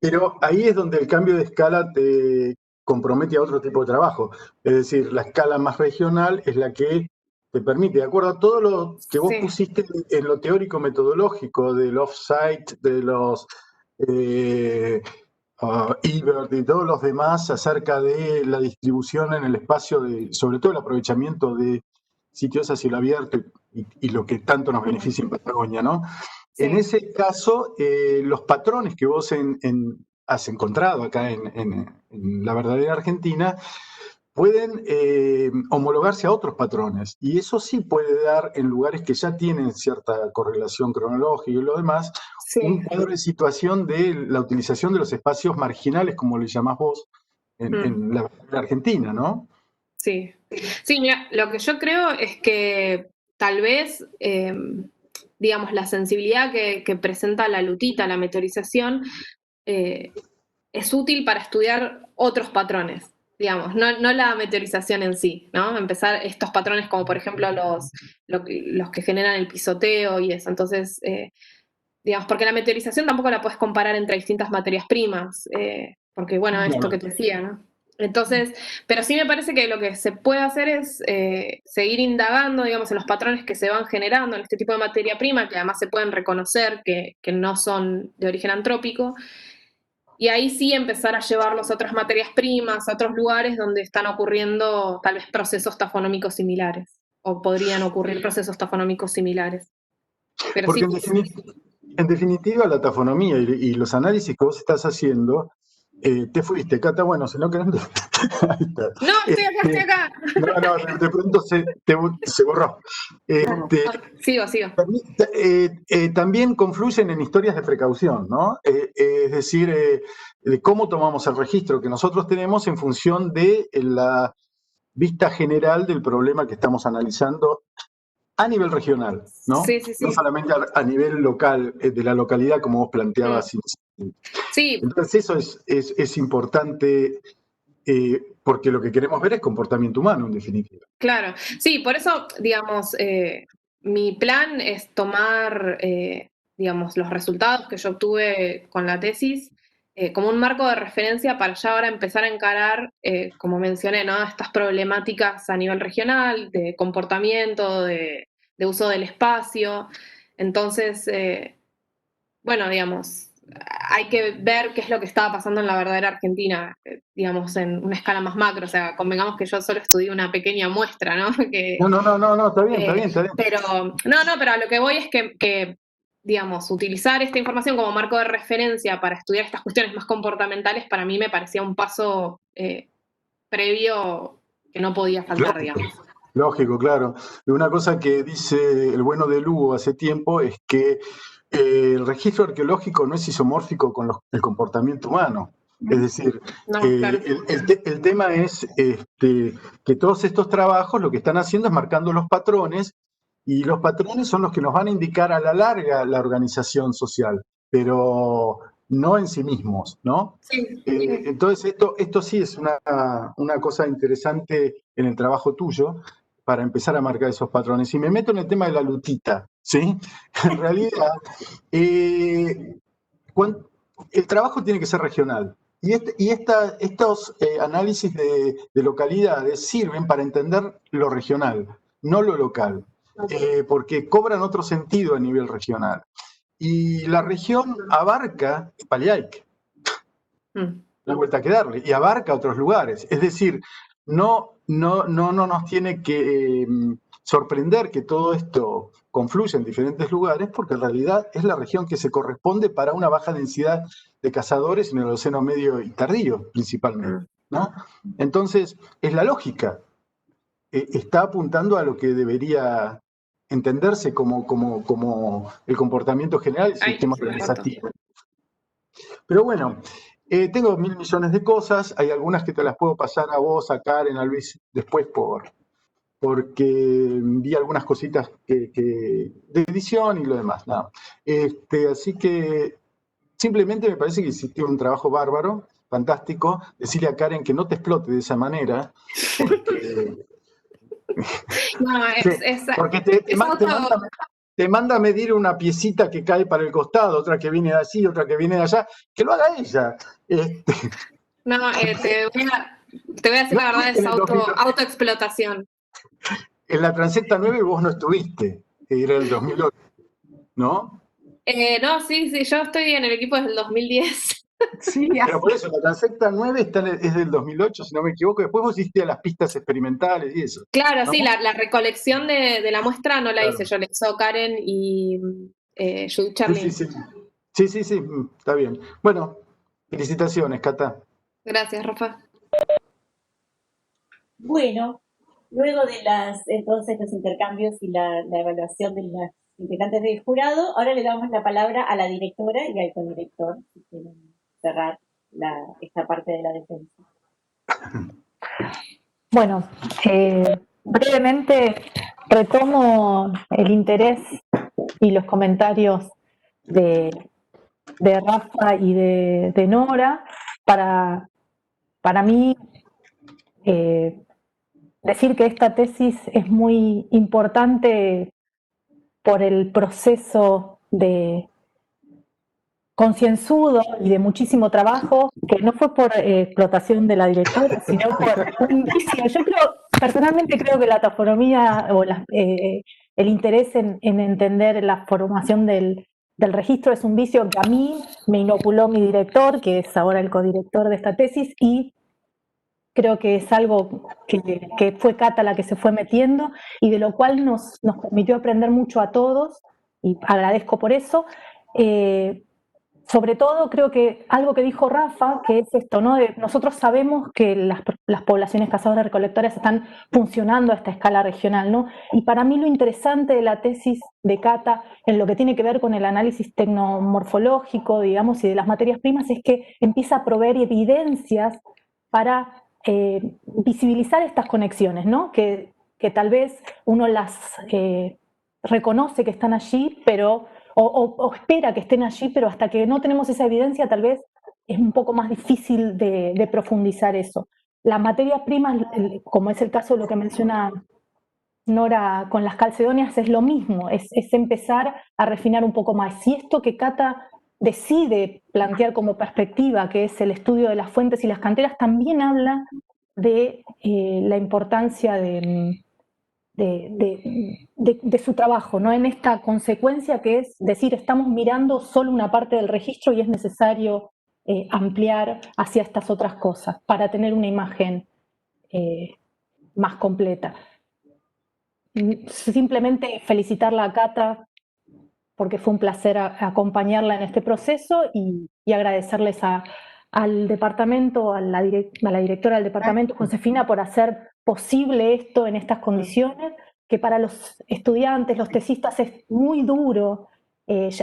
Pero ahí es donde el cambio de escala te compromete a otro tipo de trabajo. Es decir, la escala más regional es la que te permite, de acuerdo a todo lo que vos pusiste en lo teórico metodológico del off-site, de los Ebert y todos los demás acerca de la distribución en el espacio, sobre todo el aprovechamiento de sitios a cielo abierto y lo que tanto nos beneficia en Patagonia, ¿no? Sí. En ese caso, los patrones que vos has encontrado acá en la verdadera Argentina pueden homologarse a otros patrones. Y eso sí puede dar, en lugares que ya tienen cierta correlación cronológica y lo demás, un cuadro de situación de la utilización de los espacios marginales, como le llamás vos, en la Argentina, ¿no? Sí. Sí, mira, lo que yo creo es que tal vez, digamos, la sensibilidad que presenta la lutita, la meteorización, es útil para estudiar otros patrones, digamos, no la meteorización en sí, ¿no? Empezar estos patrones como, por ejemplo, los que generan el pisoteo y eso. Entonces, digamos, porque la meteorización tampoco la puedes comparar entre distintas materias primas, porque, bueno, esto que te decía, ¿no? Entonces, pero sí me parece que lo que se puede hacer es seguir indagando, digamos, en los patrones que se van generando en este tipo de materia prima, que además se pueden reconocer que no son de origen antrópico, y ahí sí empezar a llevarlos a otras materias primas, a otros lugares donde están ocurriendo tal vez procesos tafonómicos similares, o podrían ocurrir procesos tafonómicos similares. Pero porque sí, en definitiva, la tafonomía y los análisis que vos estás haciendo, te fuiste, Cata, bueno, si no querés... No, estoy acá. No, de pronto se borró. Sigo. También confluyen en historias de precaución, ¿no? Es decir, de cómo tomamos el registro que nosotros tenemos en función de la vista general del problema que estamos analizando a nivel regional, ¿no? Sí. No solamente a nivel local, de la localidad, como vos planteabas. Sí. Entonces eso es importante porque lo que queremos ver es comportamiento humano, en definitiva. Claro, sí, por eso, digamos, mi plan es tomar, digamos, los resultados que yo obtuve con la tesis como un marco de referencia para ya ahora empezar a encarar, como mencioné, ¿no? Estas problemáticas a nivel regional, de comportamiento, de uso del espacio. Entonces, bueno, digamos, hay que ver qué es lo que estaba pasando en la verdadera Argentina, digamos, en una escala más macro. O sea, convengamos que yo solo estudié una pequeña muestra, ¿no? No, está bien, está bien. Pero, pero a lo que voy es que, digamos, utilizar esta información como marco de referencia para estudiar estas cuestiones más comportamentales, para mí me parecía un paso previo que no podía faltar, digamos. Lógico, claro. Y una cosa que dice el bueno de Lugo hace tiempo es que el registro arqueológico no es isomórfico con el comportamiento humano. Es decir, No, claro. el tema es que todos estos trabajos lo que están haciendo es marcando los patrones, y los patrones son los que nos van a indicar a la larga la organización social, pero no en sí mismos, ¿no? Sí. Entonces, esto sí es una cosa interesante en el trabajo tuyo, para empezar a marcar esos patrones. Y me meto en el tema de la lutita, ¿sí? En realidad, el trabajo tiene que ser regional. Y estos análisis de localidades sirven para entender lo regional, no lo local, porque cobran otro sentido a nivel regional. Y la región abarca Paliaic, no hay vuelta que darle, y abarca otros lugares. Es decir, no nos tiene que sorprender que todo esto confluya en diferentes lugares, porque en realidad es la región que se corresponde para una baja densidad de cazadores en el Océano Medio y Tardío, principalmente, ¿no? Entonces, es la lógica. Está apuntando a lo que debería entenderse como el comportamiento general del sistema organizativo. Pero bueno, tengo 1.000 millones de cosas, hay algunas que te las puedo pasar a vos, a Karen, a Luis, después porque vi algunas cositas de edición y lo demás. Nada. Así que simplemente me parece que hiciste un trabajo bárbaro, fantástico. Decirle a Karen que no te explote de esa manera, porque te manda a medir una piecita que cae para el costado, otra que viene de allí, otra que viene de allá, que lo haga ella. No, te voy a decir la verdad, es autoexplotación. En la Transecta 9 vos no estuviste, era el 2008, ¿no? No, sí, yo estoy en el equipo desde el 2010. Sí, pero por eso, la Transecta 9 es del 2008, si no me equivoco. Después vos hiciste a las pistas experimentales y eso. Claro, ¿no? sí, la recolección de la muestra no la hice yo, la hizo Karen y Judith Charlin. Sí, está bien. Bueno, felicitaciones, Cata. Gracias, Rafa. Bueno, luego de entonces los intercambios y la evaluación de las integrantes del jurado, ahora le damos la palabra a la directora y al codirector, si quieren cerrar esta parte de la defensa. Bueno, brevemente retomo el interés y los comentarios de Rafa y de Nora para mí decir que esta tesis es muy importante por el proceso de concienzudo y de muchísimo trabajo, que no fue por explotación de la directora, sino por un vicio. Yo personalmente creo que la taxonomía o el interés en entender la formación del registro es un vicio que a mí me inoculó mi director, que es ahora el codirector de esta tesis, y creo que es algo que fue Cata la que se fue metiendo y de lo cual nos permitió aprender mucho a todos, y agradezco por eso. Sobre todo creo que algo que dijo Rafa, que es esto, ¿no? Nosotros sabemos que las poblaciones cazadoras-recolectoras están funcionando a esta escala regional, ¿no? Y para mí lo interesante de la tesis de Cata en lo que tiene que ver con el análisis tecnomorfológico, digamos, y de las materias primas, es que empieza a proveer evidencias para visibilizar estas conexiones, ¿no? Que tal vez uno las reconoce que están allí, pero o espera que estén allí, pero hasta que no tenemos esa evidencia tal vez es un poco más difícil de profundizar eso. la materia prima, como es el caso de lo que menciona Nora con las calcedonias, es lo mismo, es empezar a refinar un poco más. Si esto que Cata decide plantear como perspectiva, que es el estudio de las fuentes y las canteras, también habla de la importancia de su trabajo, ¿no? En esta consecuencia que es decir, estamos mirando solo una parte del registro y es necesario ampliar hacia estas otras cosas para tener una imagen más completa. Simplemente felicitarla a Cata porque fue un placer acompañarla en este proceso y agradecerles al departamento, a la directora del departamento, Josefina, por hacer posible esto en estas condiciones, que para los estudiantes, los tesistas, es muy duro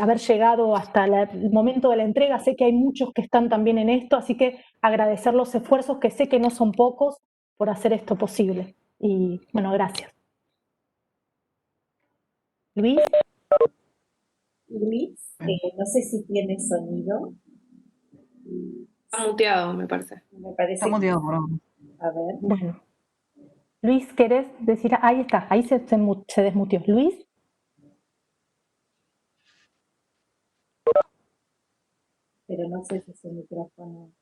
haber llegado hasta el momento de la entrega. Sé que hay muchos que están también en esto, así que agradecer los esfuerzos, que sé que no son pocos, por hacer esto posible. Y bueno, gracias. Luis. Luis, no sé si tiene sonido. Está muteado, me parece. Me parece. Está muteado, por favor. A ver. Bueno. Luis, ¿querés decir? Ahí está, ahí se desmuteó. Luis. Pero no sé si es el micrófono.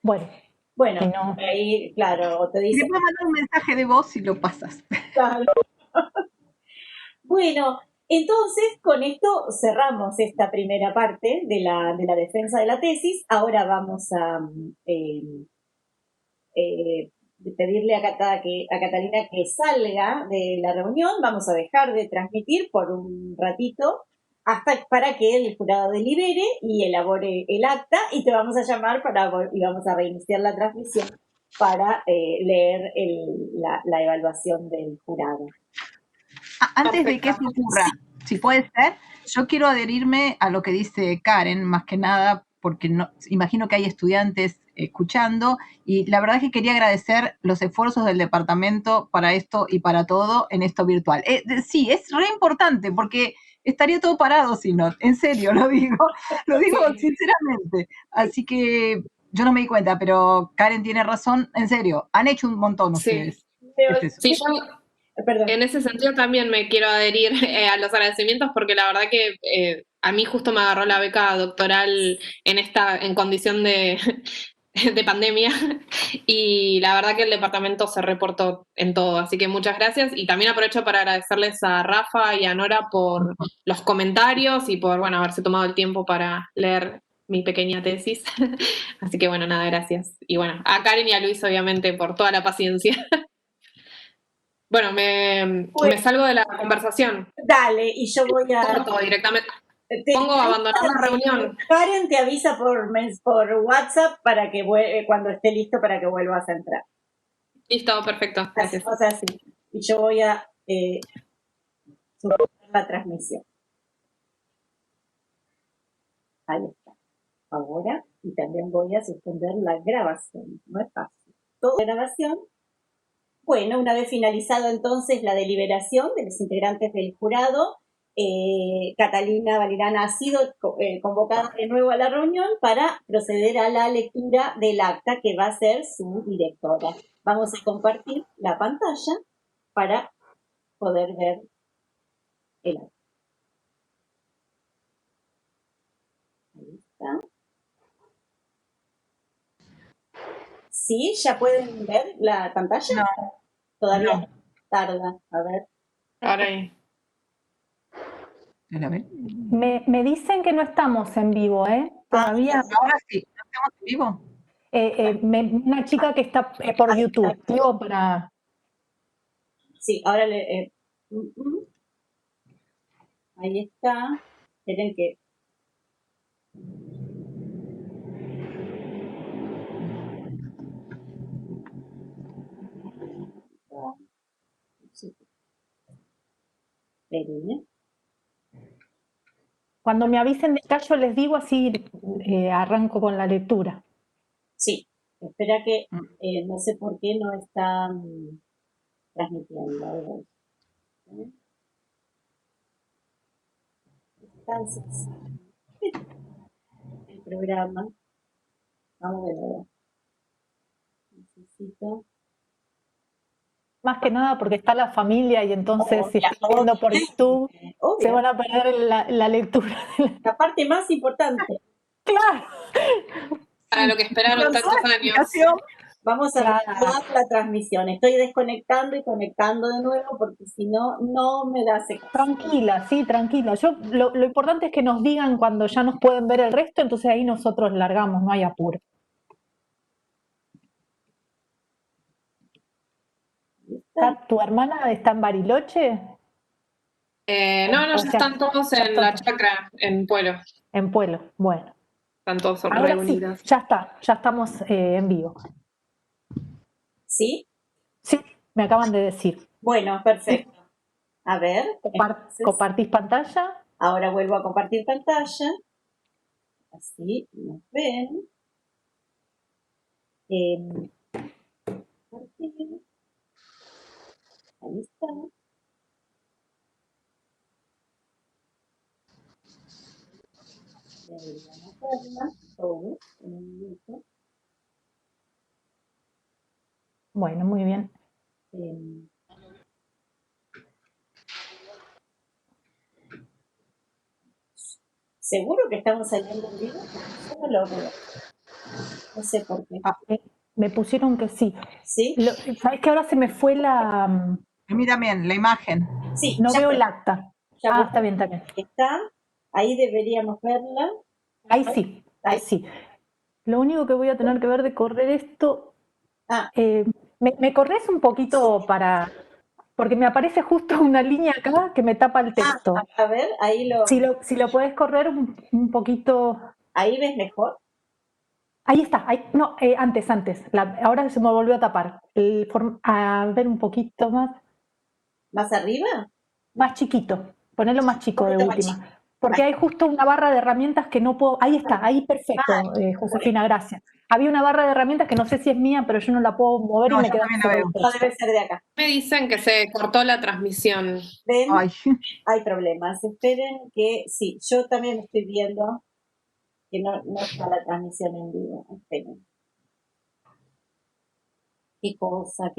Bueno, no. Ahí, claro, o te dice. Le puedo mandar un mensaje de voz y lo pasas. Claro. Bueno, entonces con esto cerramos esta primera parte de la defensa de la tesis. Ahora vamos a pedirle a Catalina que salga de la reunión. Vamos a dejar de transmitir por un ratito hasta para que el jurado delibere y elabore el acta, y te vamos a llamar y vamos a reiniciar la transmisión para leer la evaluación del jurado. Antes de que eso ocurra, si puede ser, yo quiero adherirme a lo que dice Karen, más que nada, porque imagino que hay estudiantes escuchando, y la verdad es que quería agradecer los esfuerzos del departamento para esto y para todo en esto virtual. Sí, es re importante, porque estaría todo parado si no, en serio, lo digo sinceramente. Así que yo no me di cuenta, pero Karen tiene razón, en serio, han hecho un montón ustedes. Sí, yo en ese sentido también me quiero adherir a los agradecimientos, porque la verdad que a mí justo me agarró la beca doctoral en condición de pandemia, y la verdad que el departamento se reportó en todo, así que muchas gracias. Y también aprovecho para agradecerles a Rafa y a Nora por los comentarios y por, bueno, haberse tomado el tiempo para leer mi pequeña tesis. Así que bueno, nada, gracias. Y bueno, a Karen y a Luis obviamente por toda la paciencia. Bueno, me salgo de la conversación. Dale, y yo voy a... Corto directamente. Pongo a abandonar la reunión. Karen te avisa por WhatsApp para que cuando esté listo para que vuelvas a entrar. Listo, perfecto. Gracias. O sea, sí. Y yo voy a suspender la transmisión. Ahí está. Ahora, y también voy a suspender la grabación. No es fácil. Toda la grabación. Bueno, una vez finalizado entonces la deliberación de los integrantes del jurado, Catalina Valerán ha sido convocada de nuevo a la reunión para proceder a la lectura del acta que va a ser su directora. Vamos a compartir la pantalla para poder ver el acta. Ahí está. ¿Sí? ¿Ya pueden ver la pantalla? No. Todavía no. Tarda. A ver. Ahora ahí. Me dicen que no estamos en vivo, ¿eh? Todavía. Ahora sí, ¿no estamos en vivo? Una chica que está por YouTube. Digo para... Sí, ahora ahí está. Esperen que... Esperen, Cuando me avisen de acá, yo les digo, así arranco con la lectura. Sí, espera que no sé por qué no está transmitiendo. Entonces, el programa. Vamos a ver. momentito. Más que nada porque está la familia y entonces si están Obvio, viendo por YouTube obvio. se van a perder la lectura. La parte más importante. Claro. Para lo que esperaron tantos años. Vamos a Claro. retomar la transmisión. Estoy desconectando y conectando de nuevo porque si no, no me da secuencia. Tranquila, sí, tranquila. Lo importante es que nos digan cuando ya nos pueden ver el resto, entonces ahí nosotros largamos, no hay apuro. Kat, ¿tu hermana está en Bariloche? No, ya están todos en la chacra, en Pueblo. En Pueblo, bueno. Están todos Ahora reunidos. sí, ya está, ya estamos en vivo. ¿Sí? Sí, me acaban de decir. Bueno, perfecto. A ver. ¿Compartís pantalla? Ahora vuelvo a compartir pantalla. Así nos ven. Ahí está. Vamos a verla todos en un minuto. Bueno, muy bien. ¿Seguro que estamos saliendo en vivo? Yo no lo veo. No sé por qué. Me pusieron que sí. ¿Sí? ¿Sabes que ahora se me fue la... A mí también, la imagen. Sí. No veo el acta. Ya está bien, está bien. Está. Ahí deberíamos verla. Ahí sí, ahí sí. Lo único que voy a tener que ver de correr esto... ¿me corres un poquito para...? Porque me aparece justo una línea acá que me tapa el texto. A ver, ahí lo... Si lo puedes correr un poquito... ¿Ahí ves mejor? Ahí está. No, antes. Ahora se me volvió a tapar. A ver un poquito más. ¿Más arriba? Más chiquito. Ponelo más chico de última. Porque hay justo una barra de herramientas que no puedo... Ahí está, ahí perfecto, Josefina, gracias. Había una barra de herramientas que no sé si es mía, pero yo no la puedo mover y me queda solo el texto. No debe ser de acá. Me dicen que se cortó la transmisión. ¿Ven? Hay problemas. Esperen que... Sí, yo también estoy viendo que no está la transmisión en vivo. Esperen. Qué cosa.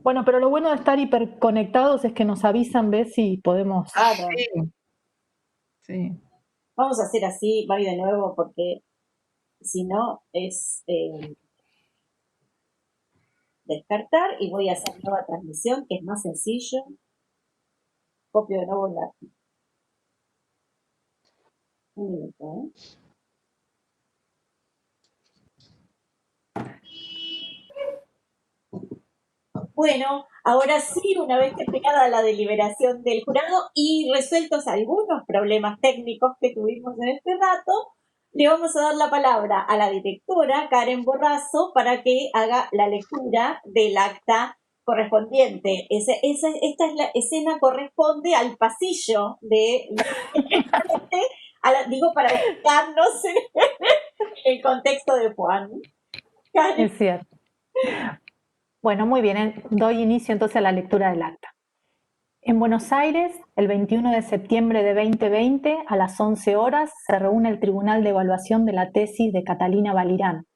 Bueno, pero lo bueno de estar hiperconectados es que nos avisan, ¿ves? Si podemos... Sí. Vamos a hacer así, Mari, de nuevo, porque si no es descartar y voy a hacer nueva transmisión, que es más sencillo. Copio de nuevo la... Un minuto, Bueno, ahora sí, una vez terminada la deliberación del jurado y resueltos algunos problemas técnicos que tuvimos en este rato, le vamos a dar la palabra a la directora Karen Borrazo para que haga la lectura del acta correspondiente. Esta es la escena, corresponde al pasillo de digo para explicarnos el contexto de Juan. Karen. Es cierto. Bueno, muy bien, doy inicio entonces a la lectura del acta. En Buenos Aires, el 21 de septiembre de 2020, a las 11 horas, se reúne el Tribunal de Evaluación de la tesis de Catalina Valirán.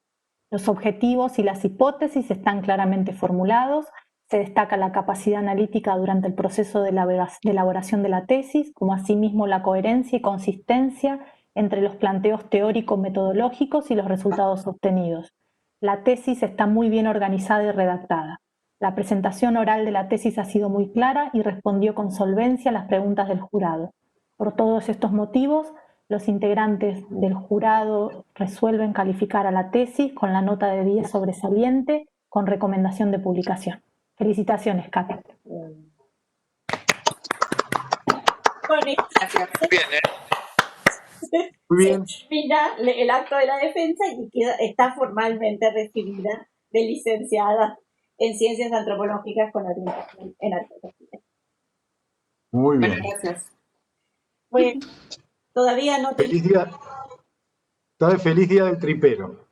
Los objetivos y las hipótesis están claramente formulados, se destaca la capacidad analítica durante el proceso de elaboración de la tesis, como asimismo la coherencia y consistencia entre los planteos teórico-metodológicos y los resultados obtenidos. La tesis está muy bien organizada y redactada. La presentación oral de la tesis ha sido muy clara y respondió con solvencia a las preguntas del jurado. Por todos estos motivos, los integrantes del jurado resuelven calificar a la tesis con la nota de 10 sobresaliente con recomendación de publicación. Felicitaciones, Katy. Gracias. Muy bien. Mira el acto de la defensa y está formalmente recibida de licenciada en Ciencias Antropológicas con orientación en Arqueología. Muy bien. Bueno, gracias. Bueno, todavía no te... Feliz día del tripero.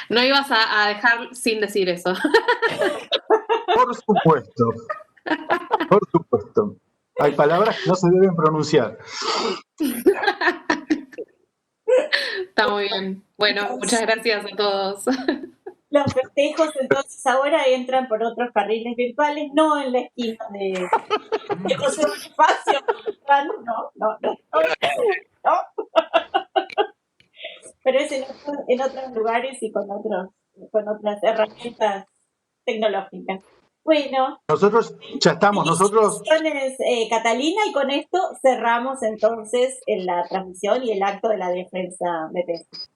No ibas a dejar sin decir eso. Por supuesto. Por supuesto. Hay palabras que no se deben pronunciar. bien. Bueno, muchas gracias a todos. Los festejos entonces ahora entran por otros carriles virtuales, no en la esquina de José Bonifacio, no. Pero es en otros lugares y con otras herramientas tecnológicas. Bueno, nosotros ya estamos, Catalina, y con esto cerramos entonces la transmisión y el acto de la defensa de tesis.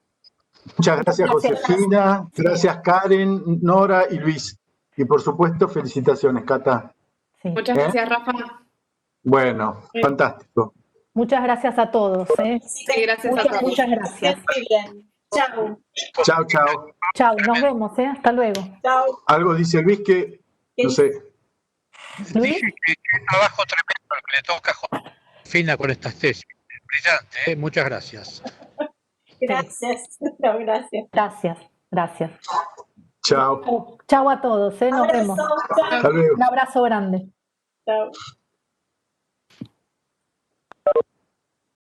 Muchas gracias, Josefina, gracias Karen, Nora y Luis. Y por supuesto, felicitaciones, Cata. Sí. Muchas gracias, Rafa. Bueno, fantástico. Muchas gracias a todos. Sí, gracias a todos. Muchas gracias. Muy bien. Chao. Chao. Chao, nos vemos, hasta luego. Chao. Algo dice Luis que, no sé. ¿Luis? Dije que trabajo tremendo el que le toca a Josefina con estas tesis. Brillante, muchas gracias. Gracias. No, gracias. Gracias. Chao. Chao a todos, nos vemos. Chao. Hasta luego. Un abrazo grande. Chao.